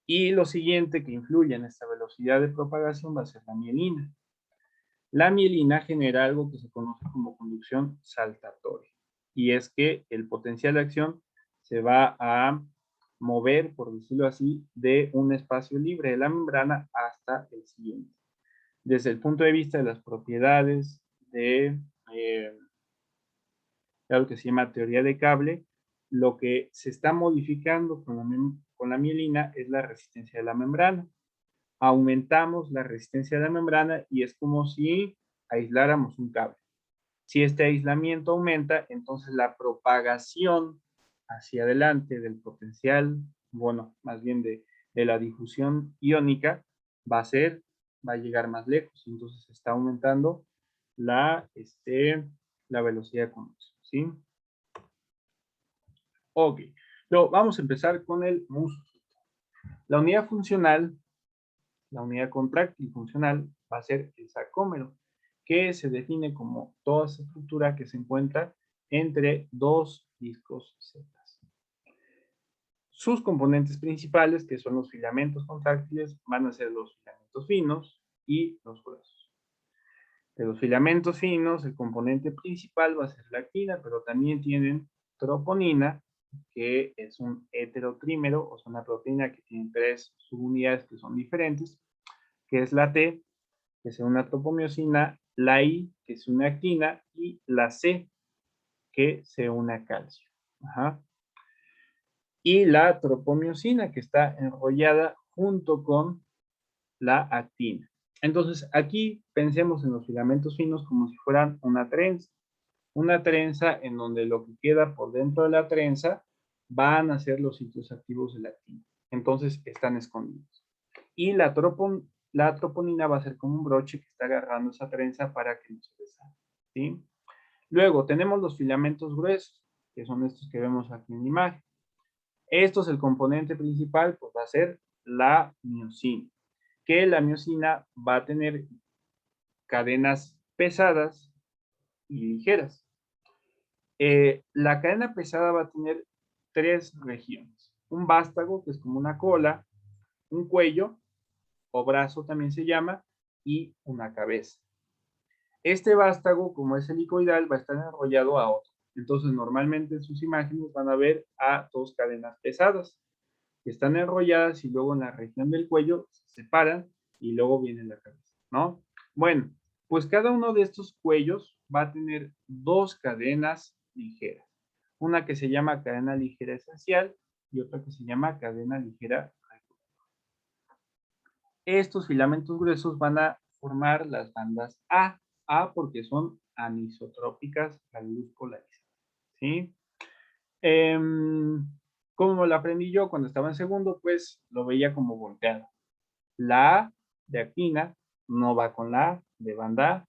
Y lo siguiente que influye en esta velocidad de propagación va a ser la mielina. La mielina genera algo que se conoce como conducción saltatoria. Y es que el potencial de acción se va a mover, por decirlo así, de un espacio libre de la membrana hasta el siguiente. Desde el punto de vista de las propiedades de algo que se llama teoría de cable, lo que se está modificando con la mielina es la resistencia de la membrana. Aumentamos la resistencia de la membrana y es como si aisláramos un cable. Si este aislamiento aumenta, entonces la propagación hacia adelante del potencial, bueno, más bien de la difusión iónica, va a llegar más lejos. Entonces está aumentando la velocidad de conducción, ¿sí? Ok. Luego vamos a empezar con el músculo. La unidad funcional, la unidad contráctil funcional va a ser el sarcómero, que se define como toda esa estructura que se encuentra entre dos discos Z. Sus componentes principales, que son los filamentos contráctiles, van a ser los filamentos finos y los gruesos. De los filamentos finos, el componente principal va a ser la actina, pero también tienen troponina, que es un heterotrímero, o sea, una proteína que tiene 3 subunidades que son diferentes, que es la T, que es una tropomiosina, la I, que es una actina, y la C, que se une a calcio. Ajá. Y la tropomiosina, que está enrollada junto con la actina. Entonces, aquí pensemos en los filamentos finos como si fueran una trenza en donde lo que queda por dentro de la trenza van a ser los sitios activos de la actina. Entonces, están escondidos. Y la troponina va a ser como un broche que está agarrando esa trenza para que no se deshaga, ¿sí? Luego, tenemos los filamentos gruesos, que son estos que vemos aquí en la imagen. Esto es el componente principal, pues va a ser la miosina, que la miosina va a tener cadenas pesadas y ligeras. La cadena pesada va a tener 3 regiones. Un vástago, que es como una cola, un cuello, o brazo también se llama, y una cabeza. Este vástago, como es helicoidal, va a estar enrollado a otro. Entonces, normalmente en sus imágenes van a ver a 2 cadenas pesadas que están enrolladas y luego en la región del cuello se separan y luego viene la cabeza, ¿no? Bueno, pues cada uno de estos cuellos va a tener 2 cadenas ligeras. Una que se llama cadena ligera esencial y otra que se llama cadena ligera regular. Estos filamentos gruesos van a formar las bandas A porque son anisotrópicas a la luz polarizada, ¿sí? ¿Cómo lo aprendí yo cuando estaba en segundo? Pues lo veía como volteado. La A de actina no va con la A de banda A,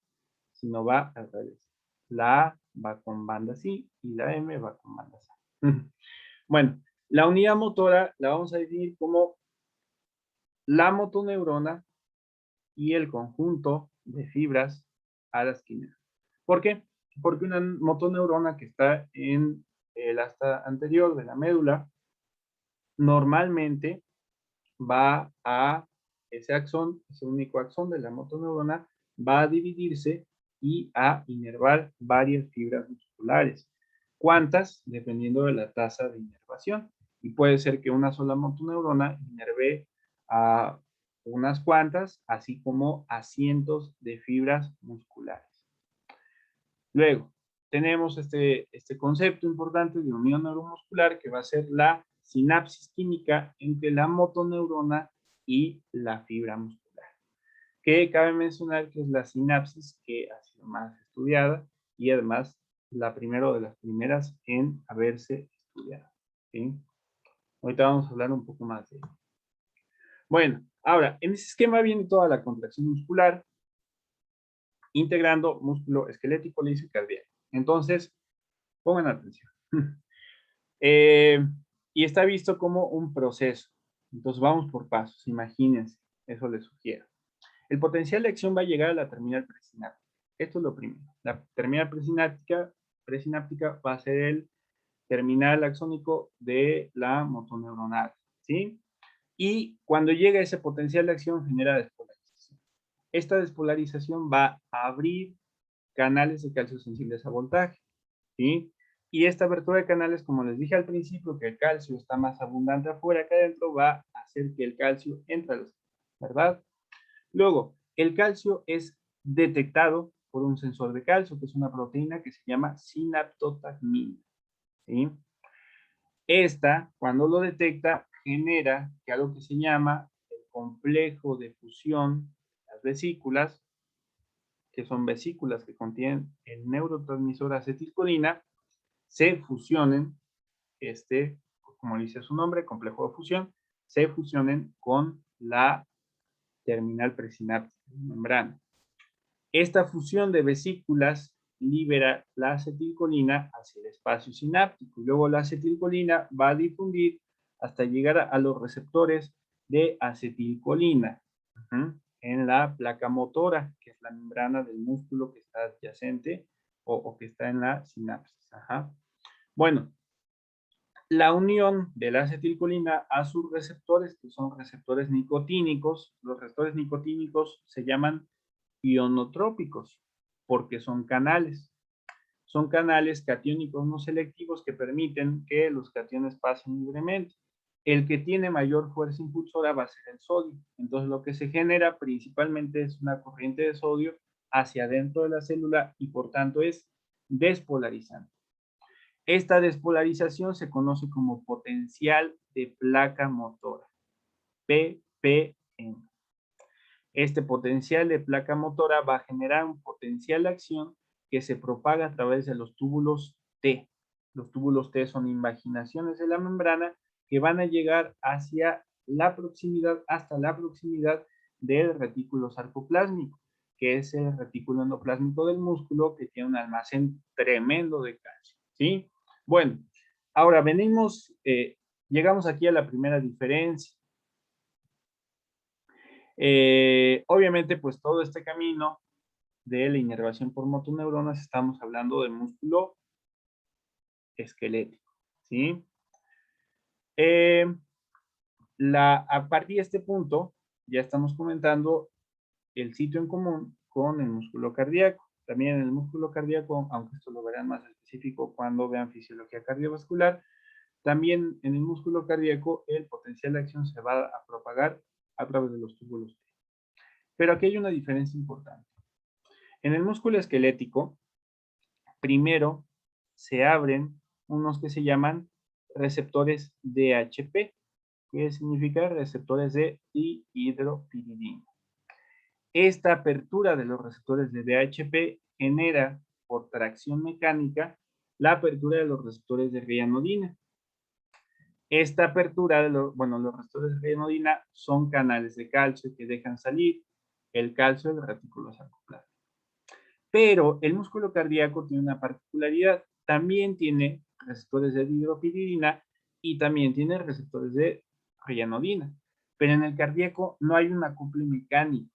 sino va al revés. La A va con banda C y la M va con banda C. Bueno, la unidad motora la vamos a definir como la motoneurona y el conjunto de fibras a la esquina. ¿Por qué? Porque una motoneurona que está en el asta anterior de la médula normalmente va a ese axón, ese único axón de la motoneurona, va a dividirse y a inervar varias fibras musculares. ¿Cuántas? Dependiendo de la tasa de inervación. Y puede ser que una sola motoneurona inerve a unas cuantas, así como a cientos de fibras musculares. Luego, tenemos este concepto importante de unión neuromuscular que va a ser la sinapsis química entre la motoneurona y la fibra muscular. Que cabe mencionar que es la sinapsis que ha sido más estudiada y además la primera de las primeras en haberse estudiado, ¿sí? Ahorita vamos a hablar un poco más de ello. Bueno, ahora, en ese esquema viene toda la contracción muscular, integrando músculo esquelético, liso y cardíaco. Entonces, pongan atención. Y está visto como un proceso. Entonces vamos por pasos, imagínense, eso les sugiero. El potencial de acción va a llegar a la terminal presináptica. Esto es lo primero. La terminal presináptica va a ser el terminal axónico de la motoneuronal, ¿sí? Y cuando llega ese potencial de acción genera despolarización. Esta despolarización va a abrir canales de calcio sensibles a voltaje, ¿sí? Y esta abertura de canales, como les dije al principio, que el calcio está más abundante afuera que adentro, va a hacer que el calcio entre a los, ¿verdad? Luego, el calcio es detectado por un sensor de calcio, que es una proteína que se llama sinaptotagmina, ¿sí? Esta, cuando lo detecta, genera que algo que se llama el complejo de fusión de las vesículas, que son vesículas que contienen el neurotransmisor acetilcolina, se fusionen, como dice su nombre, complejo de fusión, se fusionen con la terminal presináptica de membrana. Esta fusión de vesículas libera la acetilcolina hacia el espacio sináptico. Luego la acetilcolina va a difundir hasta llegar a los receptores de acetilcolina en la placa motora, que es la membrana del músculo que está adyacente o que está en la sinapsis. Ajá. Bueno, la unión de la acetilcolina a sus receptores, que son receptores nicotínicos, los receptores nicotínicos se llaman ionotrópicos porque son canales. Son canales catiónicos no selectivos que permiten que los cationes pasen libremente. El que tiene mayor fuerza impulsora va a ser el sodio. Entonces, lo que se genera principalmente es una corriente de sodio hacia adentro de la célula y por tanto es despolarizante. Esta despolarización se conoce como potencial de placa motora, ppm. Este potencial de placa motora va a generar un potencial de acción que se propaga a través de los túbulos T. Los túbulos T son invaginaciones de la membrana que van a llegar hacia la proximidad, hasta la proximidad del retículo sarcoplásmico, que es el retículo endoplásmico del músculo que tiene un almacén tremendo de calcio, ¿sí? Bueno, ahora venimos, llegamos aquí a la primera diferencia. Obviamente, pues todo este camino de la inervación por motoneuronas, estamos hablando del músculo esquelético, ¿sí? A partir de este punto, ya estamos comentando el sitio en común con el músculo cardíaco. También en el músculo cardíaco, aunque esto lo verán más específico cuando vean fisiología cardiovascular, también en el músculo cardíaco el potencial de acción se va a propagar a través de los túbulos T. Pero aquí hay una diferencia importante. En el músculo esquelético, primero se abren unos que se llaman receptores DHP, que significa receptores de dihidropiridina. Esta apertura de los receptores de DHP genera, por tracción mecánica, la apertura de los receptores de rianodina. Esta apertura de los receptores de rianodina son canales de calcio que dejan salir el calcio del retículo sarcoplásmico. Pero el músculo cardíaco tiene una particularidad. También tiene receptores de dihidropiridina y también tiene receptores de rianodina. Pero en el cardíaco no hay un acople mecánico.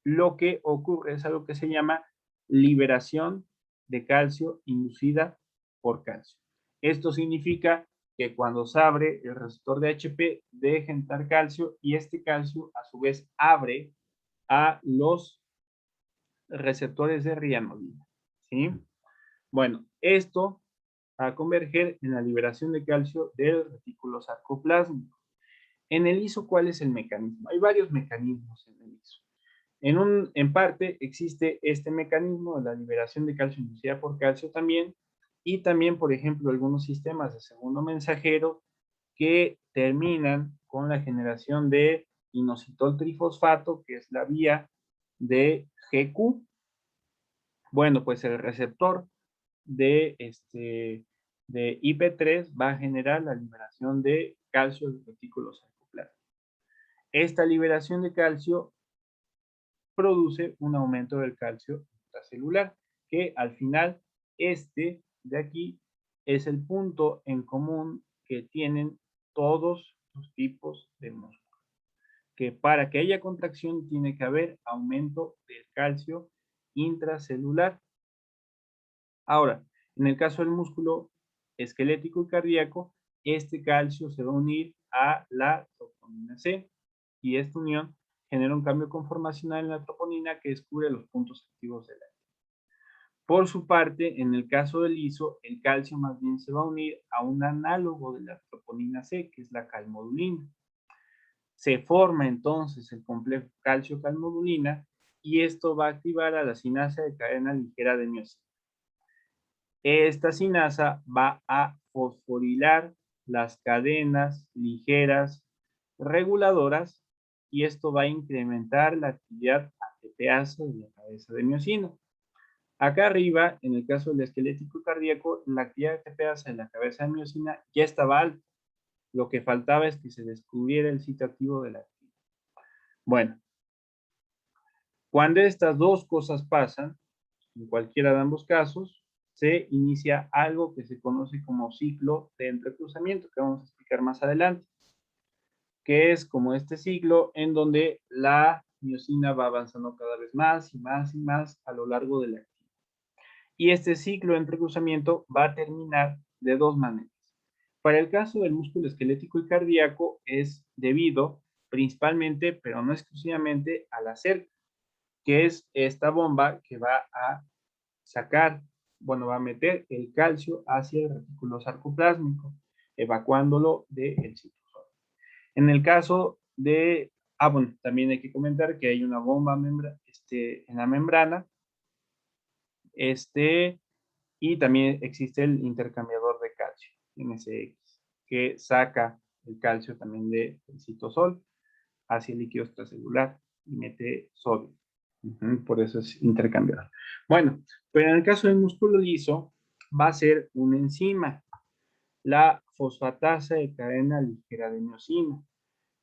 Lo que ocurre es algo que se llama liberación de calcio inducida por calcio. Esto significa que cuando se abre el receptor de HP deja entrar calcio y este calcio a su vez abre a los receptores de rianodina, ¿sí? Bueno, esto va a converger en la liberación de calcio del retículo sarcoplásmico. En el ISO, ¿cuál es el mecanismo? Hay varios mecanismos en el ISO. En parte existe este mecanismo de la liberación de calcio inducida por calcio también, y también, por ejemplo, algunos sistemas de segundo mensajero que terminan con la generación de inositol trifosfato, que es la vía de GQ. Bueno, pues el receptor de IP3 va a generar la liberación de calcio del retículo sarcoplásmico. Esta liberación de calcio produce un aumento del calcio intracelular, que al final este de aquí es el punto en común que tienen todos los tipos de músculo, que para que haya contracción tiene que haber aumento del calcio intracelular. Ahora, en el caso del músculo esquelético y cardíaco, este calcio se va a unir a la troponina C y esta unión genera un cambio conformacional en la troponina que descubre los puntos activos del área. Por su parte, en el caso del ISO, el calcio más bien se va a unir a un análogo de la troponina C, que es la calmodulina. Se forma entonces el complejo calcio-calmodulina y esto va a activar a la sinasa de cadena ligera de miosina. Esta sinasa va a fosforilar las cadenas ligeras reguladoras y esto va a incrementar la actividad ATPasa de la cabeza de miosina. Acá arriba, en el caso del esquelético cardíaco, la actividad ATPasa de la cabeza de miosina ya estaba alta. Lo que faltaba es que se descubriera el sitio activo de la actividad. Bueno, cuando estas dos cosas pasan, en cualquiera de ambos casos, se inicia algo que se conoce como ciclo de entrecruzamiento, que vamos a explicar más adelante, que es como este ciclo en donde la miosina va avanzando cada vez más y más y más a lo largo de la actina. Y este ciclo de entrecruzamiento va a terminar de dos maneras. Para el caso del músculo esquelético y cardíaco es debido principalmente, pero no exclusivamente, a la cerca, que es esta bomba que va a sacar, bueno, va a meter el calcio hacia el retículo sarcoplásmico, evacuándolo del citosol. En el caso de, bueno, también hay que comentar que hay una bomba en la membrana, y también existe el intercambiador de calcio, NSX, que saca el calcio también del citosol hacia el líquido extracelular y mete sodio. Por eso es intercambiador. Bueno, pero en el caso del músculo liso, va a ser una enzima, la fosfatasa de cadena ligera de miosina,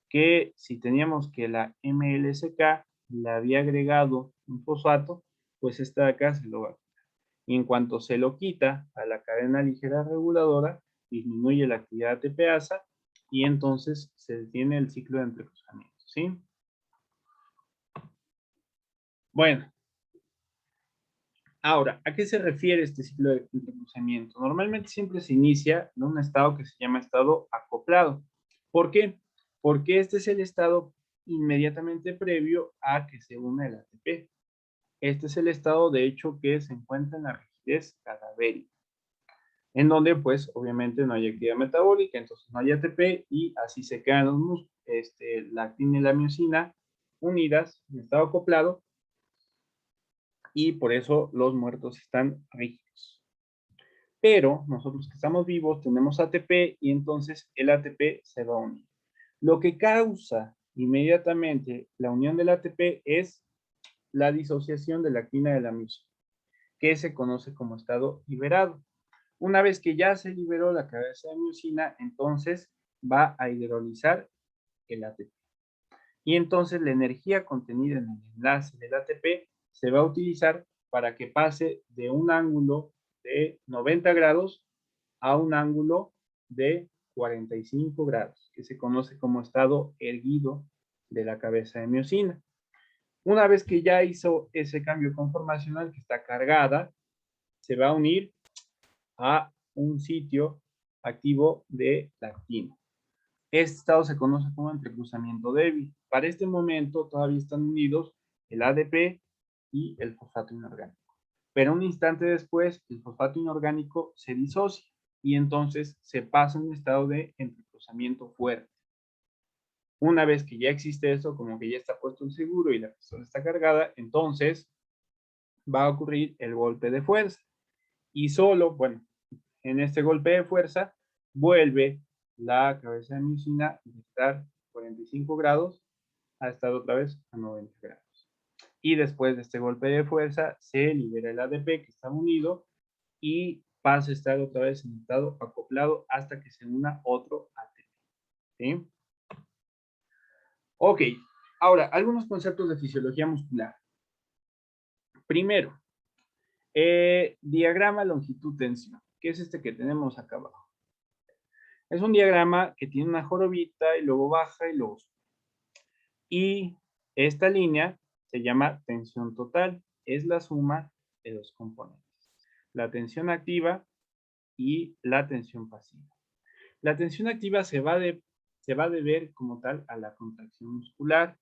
que si teníamos que la MLSK le había agregado un fosfato, pues esta de acá se lo va a quitar. Y en cuanto se lo quita a la cadena ligera reguladora, disminuye la actividad ATPasa y entonces se detiene el ciclo de entrecruzamiento, ¿sí? Bueno, ahora, ¿a qué se refiere este ciclo de entrecruzamiento? Normalmente siempre se inicia en un estado que se llama estado acoplado. ¿Por qué? Porque este es el estado inmediatamente previo a que se una el ATP. Este es el estado, de hecho, que se encuentra en la rigidez cadavérica, en donde, pues, obviamente no hay actividad metabólica, entonces no hay ATP y así se quedan los músculos, la actina y la miosina unidas en estado acoplado y por eso los muertos están rígidos. Pero nosotros que estamos vivos tenemos ATP y entonces el ATP se va a unir. Lo que causa inmediatamente la unión del ATP es la disociación de la actina de la miosina, que se conoce como estado liberado. Una vez que ya se liberó la cabeza de miosina, entonces va a hidrolizar el ATP. Y entonces la energía contenida en el enlace del ATP se va a utilizar para que pase de un ángulo de 90 grados a un ángulo de 45 grados, que se conoce como estado erguido de la cabeza de miosina. Una vez que ya hizo ese cambio conformacional que está cargada, se va a unir a un sitio activo de la actina. Este estado se conoce como entrecruzamiento débil. Para este momento todavía están unidos el ADP y el fosfato inorgánico. Pero un instante después, el fosfato inorgánico se disocia y entonces se pasa a un estado de entrecruzamiento fuerte. Una vez que ya existe eso, como que ya está puesto el seguro y la pistola está cargada, entonces va a ocurrir el golpe de fuerza. Y solo, bueno, en este golpe de fuerza, vuelve la cabeza de miosina de estar 45 grados a estar otra vez a 90 grados. Y después de este golpe de fuerza, se libera el ADP que está unido y pasa a estar otra vez en estado acoplado hasta que se una otro ATP. ¿Sí? Ok, ahora, algunos conceptos de fisiología muscular. Primero, diagrama longitud-tensión, que es este que tenemos acá abajo. Es un diagrama que tiene una jorobita y luego baja y luego sube. Y esta línea se llama tensión total. Es la suma de dos componentes. La tensión activa y la tensión pasiva. La tensión activa se va a deber como tal a la contracción muscular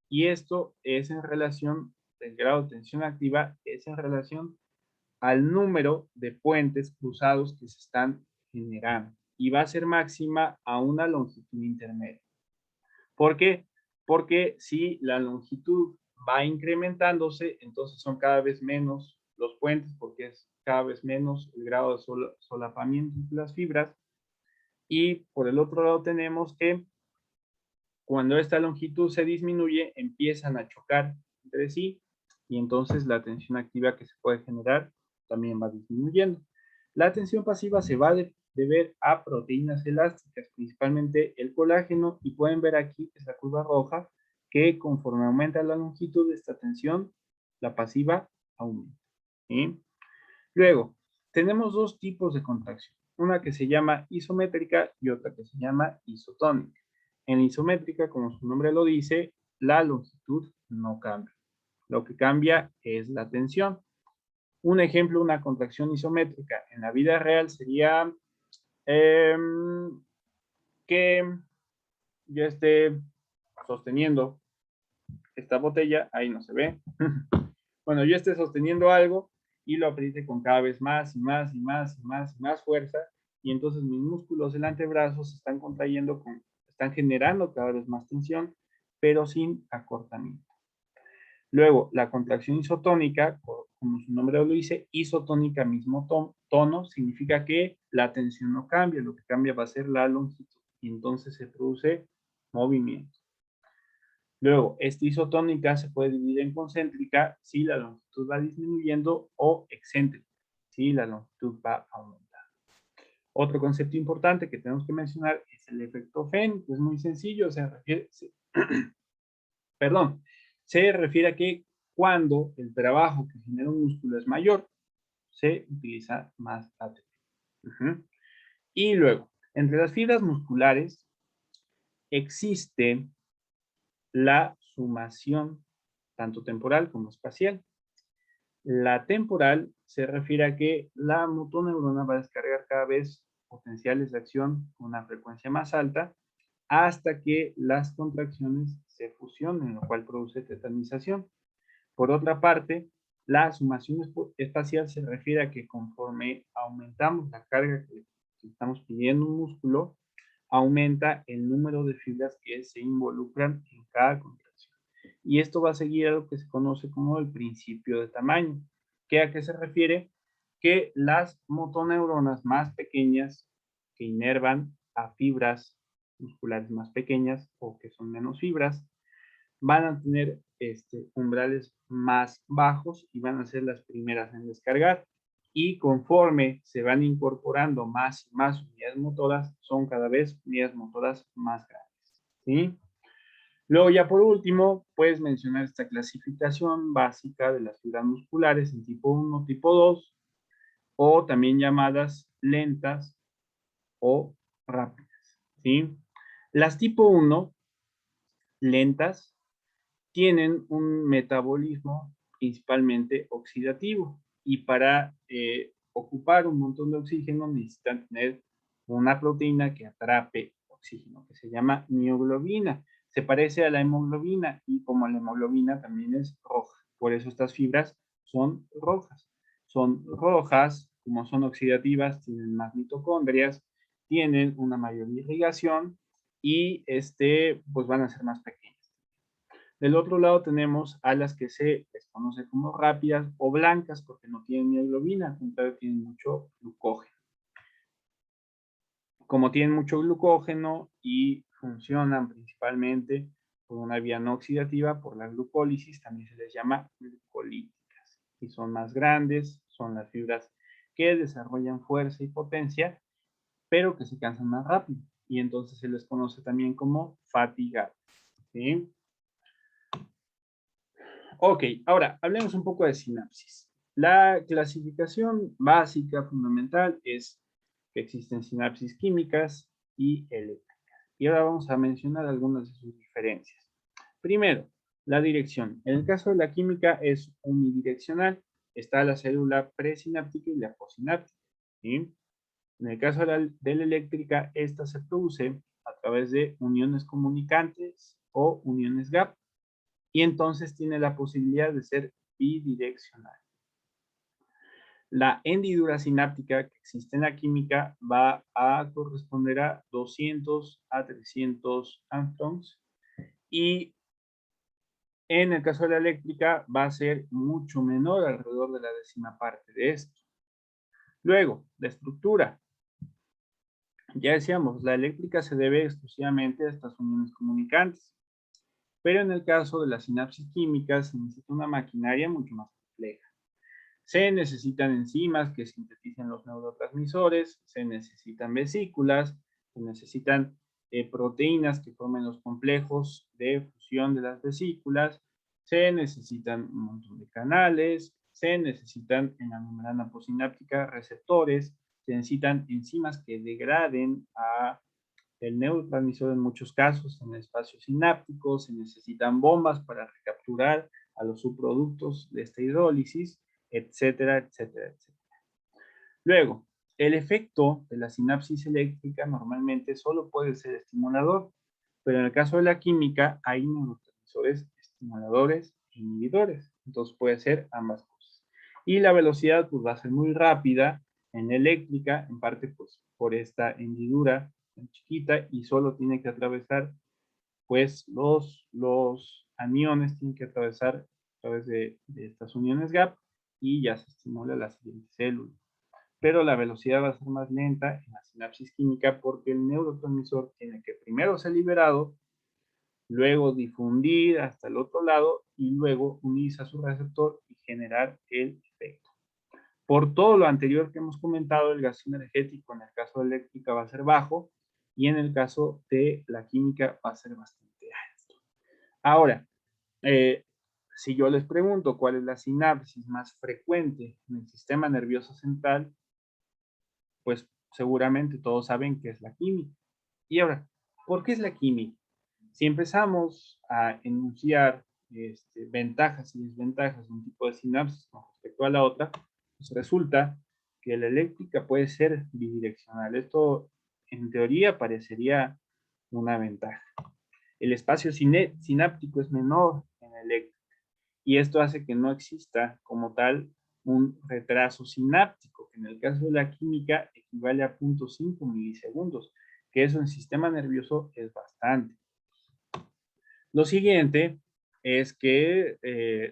y esto es en relación, el grado de tensión activa es en relación al número de puentes cruzados que se están generando y va a ser máxima a una longitud intermedia. ¿Por qué? Porque si la longitud va incrementándose, entonces son cada vez menos los puentes porque es cada vez menos el grado de solapamiento de las fibras. Y por el otro lado tenemos que cuando esta longitud se disminuye, empiezan a chocar entre sí y entonces la tensión activa que se puede generar también va disminuyendo. La tensión pasiva se va a deber a proteínas elásticas, principalmente el colágeno, y pueden ver aquí que es la curva roja, que conforme aumenta la longitud de esta tensión, la pasiva aumenta. ¿Sí? Luego, tenemos dos tipos de contracción, una que se llama isométrica y otra que se llama isotónica. En isométrica, como su nombre lo dice, la longitud no cambia. Lo que cambia es la tensión. Un ejemplo, una contracción isométrica en la vida real sería que yo esté sosteniendo esta botella, ahí no se ve. Bueno, yo esté sosteniendo algo y lo apriete con cada vez más y más y más y más y más fuerza, y entonces mis músculos del antebrazo se están contrayendo, están generando cada vez más tensión, pero sin acortamiento. Luego, la contracción isotónica, como su nombre lo dice, isotónica, mismo tono, significa que la tensión no cambia, lo que cambia va a ser la longitud, y entonces se produce movimiento. Luego, esta isotónica se puede dividir en concéntrica si la longitud va disminuyendo o excéntrica si la longitud va aumentando. Otro concepto importante que tenemos que mencionar es el efecto Fenn, que es muy sencillo, se refiere a que cuando el trabajo que genera un músculo es mayor, se utiliza más ATP. Y luego, entre las fibras musculares existe la sumación, tanto temporal como espacial. La temporal se refiere a que la motoneurona va a descargar cada vez potenciales de acción con una frecuencia más alta hasta que las contracciones se fusionen, lo cual produce tetanización. Por otra parte, la sumación espacial se refiere a que conforme aumentamos la carga que estamos pidiendo un músculo, aumenta el número de fibras que se involucran en cada contracción. Y esto va a seguir a lo que se conoce como el principio de tamaño. ¿A qué se refiere? Que las motoneuronas más pequeñas que inervan a fibras musculares más pequeñas o que son menos fibras, van a tener umbrales más bajos y van a ser las primeras en descargar. Y conforme se van incorporando más y más unidades motoras, son cada vez unidades motoras más grandes, ¿sí? Luego ya por último, puedes mencionar esta clasificación básica de las fibras musculares en tipo 1, tipo 2, o también llamadas lentas o rápidas, ¿sí? Las tipo 1, lentas, tienen un metabolismo principalmente oxidativo y para ocupar un montón de oxígeno necesitan tener una proteína que atrape oxígeno, que se llama mioglobina. Se parece a la hemoglobina y como la hemoglobina también es roja. Por eso estas fibras son rojas. Son rojas, como son oxidativas, tienen más mitocondrias, tienen una mayor irrigación y pues van a ser más pequeñas. Del otro lado tenemos a las que se les conoce como rápidas o blancas porque no tienen mioglobina, al contrario, tienen mucho glucógeno. Como tienen mucho glucógeno y funcionan principalmente por una vía no oxidativa, por la glucólisis, también se les llama glucolíticas. Y son más grandes, son las fibras que desarrollan fuerza y potencia, pero que se cansan más rápido. Y entonces se les conoce también como fatigadas, ¿sí? Ok, ahora hablemos un poco de sinapsis. La clasificación básica, fundamental, es que existen sinapsis químicas y eléctricas. Y ahora vamos a mencionar algunas de sus diferencias. Primero, la dirección. En el caso de la química es unidireccional. Está la célula presináptica y la postsináptica, ¿sí? En el caso de la eléctrica, esta se produce a través de uniones comunicantes o uniones gap, y entonces tiene la posibilidad de ser bidireccional. La hendidura sináptica que existe en la química va a corresponder a 200 a 300 angstroms y en el caso de la eléctrica va a ser mucho menor, alrededor de la décima parte de esto. Luego, la estructura. Ya decíamos, la eléctrica se debe exclusivamente a estas uniones comunicantes, pero en el caso de las sinapsis químicas se necesita una maquinaria mucho más compleja. Se necesitan enzimas que sinteticen los neurotransmisores, se necesitan vesículas, se necesitan proteínas que formen los complejos de fusión de las vesículas, se necesitan un montón de canales, se necesitan en la membrana postsináptica receptores, se necesitan enzimas que degraden el neurotransmisor en muchos casos en el espacio sináptico, se necesitan bombas para recapturar capturar a los subproductos de esta hidrólisis, etcétera, etcétera, etcétera. Luego, el efecto de la sinapsis eléctrica normalmente solo puede ser estimulador, pero en el caso de la química hay neurotransmisores estimuladores e inhibidores, entonces puede ser ambas cosas. Y la velocidad pues, va a ser muy rápida en eléctrica, en parte pues, por esta hendidura tan chiquita y solo tiene que atravesar pues los aniones tienen que atravesar a través de estas uniones gap y ya se estimula la siguiente célula. Pero la velocidad va a ser más lenta en la sinapsis química porque el neurotransmisor tiene que primero ser liberado, luego difundir hasta el otro lado y luego unirse a su receptor y generar el efecto. Por todo lo anterior que hemos comentado, el gasto energético en el caso de eléctrica va a ser bajo y en el caso de la química va a ser bastante alto. Ahora, si yo les pregunto cuál es la sinapsis más frecuente en el sistema nervioso central, pues seguramente todos saben que es la química. Y ahora, ¿por qué es la química? Si empezamos a enunciar ventajas y desventajas de un tipo de sinapsis con respecto a la otra, pues resulta que la eléctrica puede ser bidireccional. Esto, en teoría, parecería una ventaja. El espacio sináptico es menor en la eléctrica y esto hace que no exista como tal un retraso sináptico, que en el caso de la química equivale a 0.5 milisegundos, que eso en sistema nervioso es bastante. Lo siguiente es que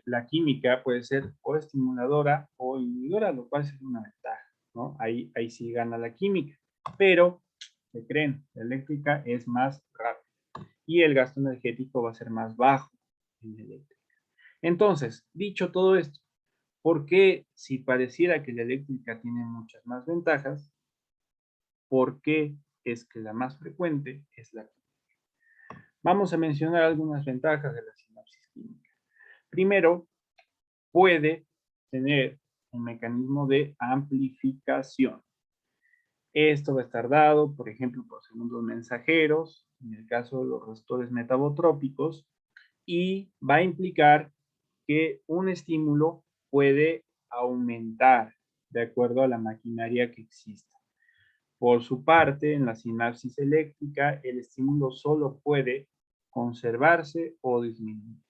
la química puede ser o estimuladora o inhibidora, lo cual es una ventaja, ¿no? Ahí sí gana la química, pero, ¿qué creen? La eléctrica es más rápida y el gasto energético va a ser más bajo en la eléctrica. Entonces, dicho todo esto, ¿por qué si pareciera que la eléctrica tiene muchas más ventajas, por qué es que la más frecuente es la química? Vamos a mencionar algunas ventajas de la sinapsis química. Primero, puede tener un mecanismo de amplificación. Esto va a estar dado, por ejemplo, por segundos mensajeros, en el caso de los receptores metabotrópicos, y va a implicar que un estímulo puede aumentar de acuerdo a la maquinaria que exista. Por su parte, en la sinapsis eléctrica, el estímulo solo puede conservarse o disminuir.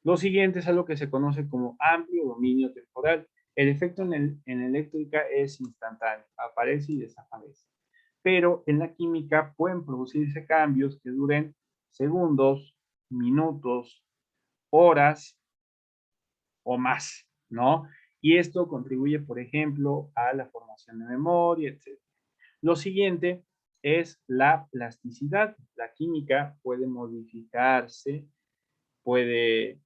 Lo siguiente es algo que se conoce como amplio dominio temporal. El efecto en eléctrica es instantáneo, aparece y desaparece. Pero en la química pueden producirse cambios que duren segundos, minutos, horas o más, ¿no? Y esto contribuye, por ejemplo, a la formación de memoria, etc. Lo siguiente es la plasticidad. La química puede modificarse, puede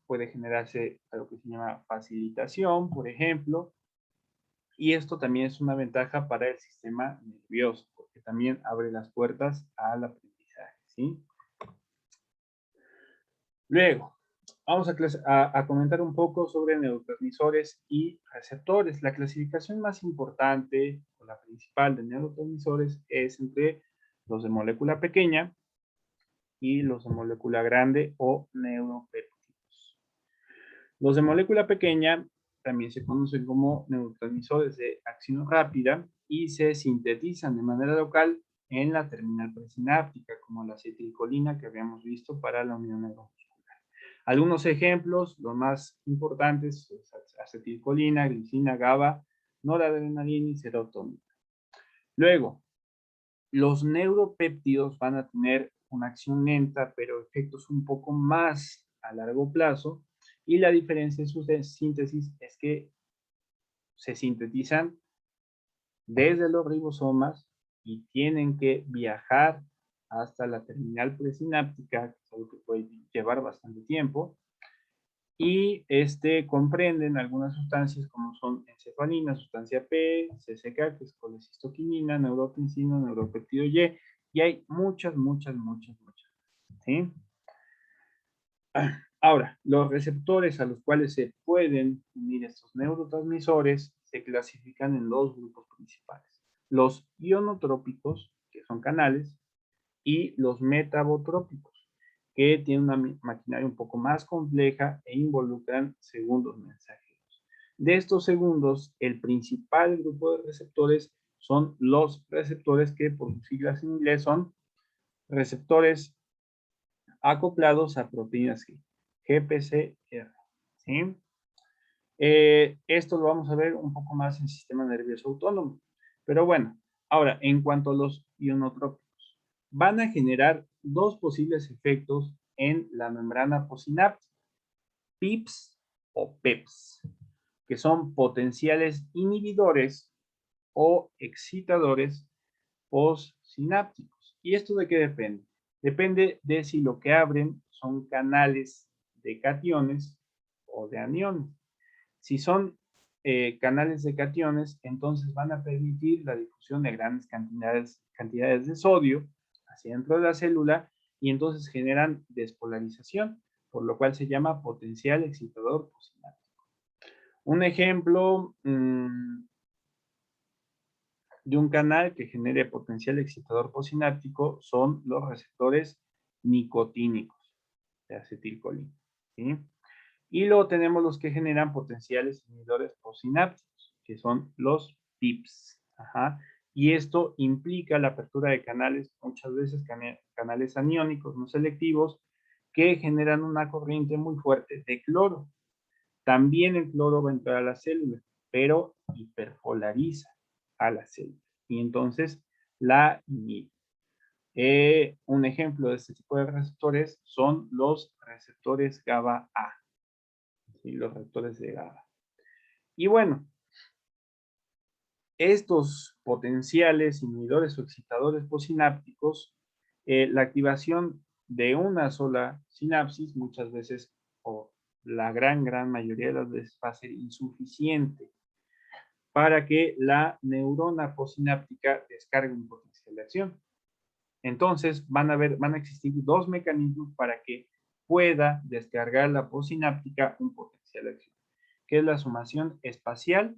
generarse algo que se llama facilitación, por ejemplo, y esto también es una ventaja para el sistema nervioso, porque también abre las puertas al aprendizaje, ¿sí? Luego, vamos a comentar un poco sobre neurotransmisores y receptores. La clasificación más importante o la principal de neurotransmisores es entre los de molécula pequeña y los de molécula grande o neuropéptidos. Los de molécula pequeña también se conocen como neurotransmisores de acción rápida y se sintetizan de manera local en la terminal presináptica, como la acetilcolina que habíamos visto para la unión neuromuscular. Algunos ejemplos, los más importantes, acetilcolina, glicina, GABA, noradrenalina y serotonina. Luego, los neuropéptidos van a tener una acción lenta, pero efectos un poco más a largo plazo. Y la diferencia en su síntesis es que se sintetizan desde los ribosomas y tienen que viajar hasta la terminal presináptica, que es algo que puede llevar bastante tiempo, y comprenden algunas sustancias como son encefalina, sustancia P, CCK, que es colecistoquinina, neurotensina, neuropéptido y hay muchas, ¿sí? Ahora, los receptores a los cuales se pueden unir estos neurotransmisores se clasifican en dos grupos principales. Los ionotrópicos, que son canales, y los metabotrópicos. que tienen una maquinaria un poco más compleja e involucran segundos mensajeros. De estos segundos, el principal grupo de receptores son los receptores que por sus siglas en inglés son receptores acoplados a proteínas G, GPCR. ¿Sí? Esto lo vamos a ver un poco más en sistema nervioso autónomo. Pero bueno, ahora, en cuanto a los ionotrópicos, van a generar dos posibles efectos en la membrana postsináptica, PIPs o PEPs, que son potenciales inhibidores o excitadores postsinápticos. ¿Y esto de qué depende? Depende de si lo que abren son canales de cationes o de aniones. Si son canales de cationes, entonces van a permitir la difusión de grandes cantidades de sodio hacia dentro de la célula y entonces generan despolarización, por lo cual se llama potencial excitador postsináptico. Un ejemplo de un canal que genere potencial excitador postsináptico son los receptores nicotínicos de acetilcolina. ¿Sí? Y luego tenemos los que generan potenciales inhibidores postsinápticos, que son los PIPs. Ajá. Y esto implica la apertura de canales, muchas veces canales aniónicos no selectivos, que generan una corriente muy fuerte de cloro. También el cloro va a entrar a la célula, pero hiperpolariza a la célula. Y entonces la inhibe. Un ejemplo de este tipo de receptores son los receptores GABA-A. ¿Sí? Los receptores de GABA. Y bueno, estos potenciales inhibidores o excitadores postsinápticos, la activación de una sola sinapsis muchas veces, o la gran mayoría de las veces, va a ser insuficiente para que la neurona postsináptica descargue un potencial de acción. Entonces, van a existir dos mecanismos para que pueda descargar la postsináptica un potencial de acción, que es la sumación espacial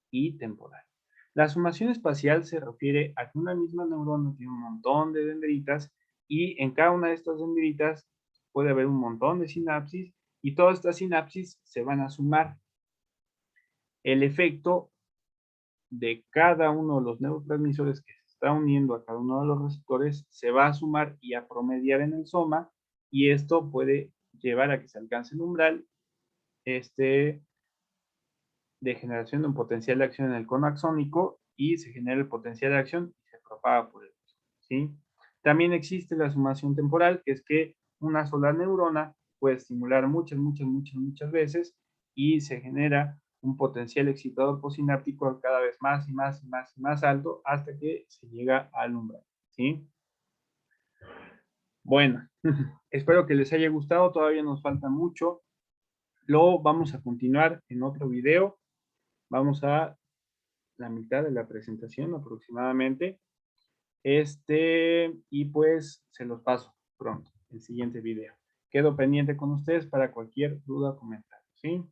y temporal. La sumación espacial se refiere a que una misma neurona tiene un montón de dendritas y en cada una de estas dendritas puede haber un montón de sinapsis y todas estas sinapsis se van a sumar. El efecto de cada uno de los neurotransmisores que se está uniendo a cada uno de los receptores se va a sumar y a promediar en el soma y esto puede llevar a que se alcance el umbral de generación de un potencial de acción en el cono axónico y se genera el potencial de acción y se propaga por el mismo, ¿sí? También existe la sumación temporal, que es que una sola neurona puede estimular muchas veces y se genera un potencial excitador postsináptico cada vez más y más alto hasta que se llega al umbral, ¿sí? Bueno, espero que les haya gustado, todavía nos falta mucho. Lo vamos a continuar en otro video. Vamos a la mitad de la presentación aproximadamente. Y pues se los paso pronto, el siguiente video. Quedo pendiente con ustedes para cualquier duda o comentario, ¿sí?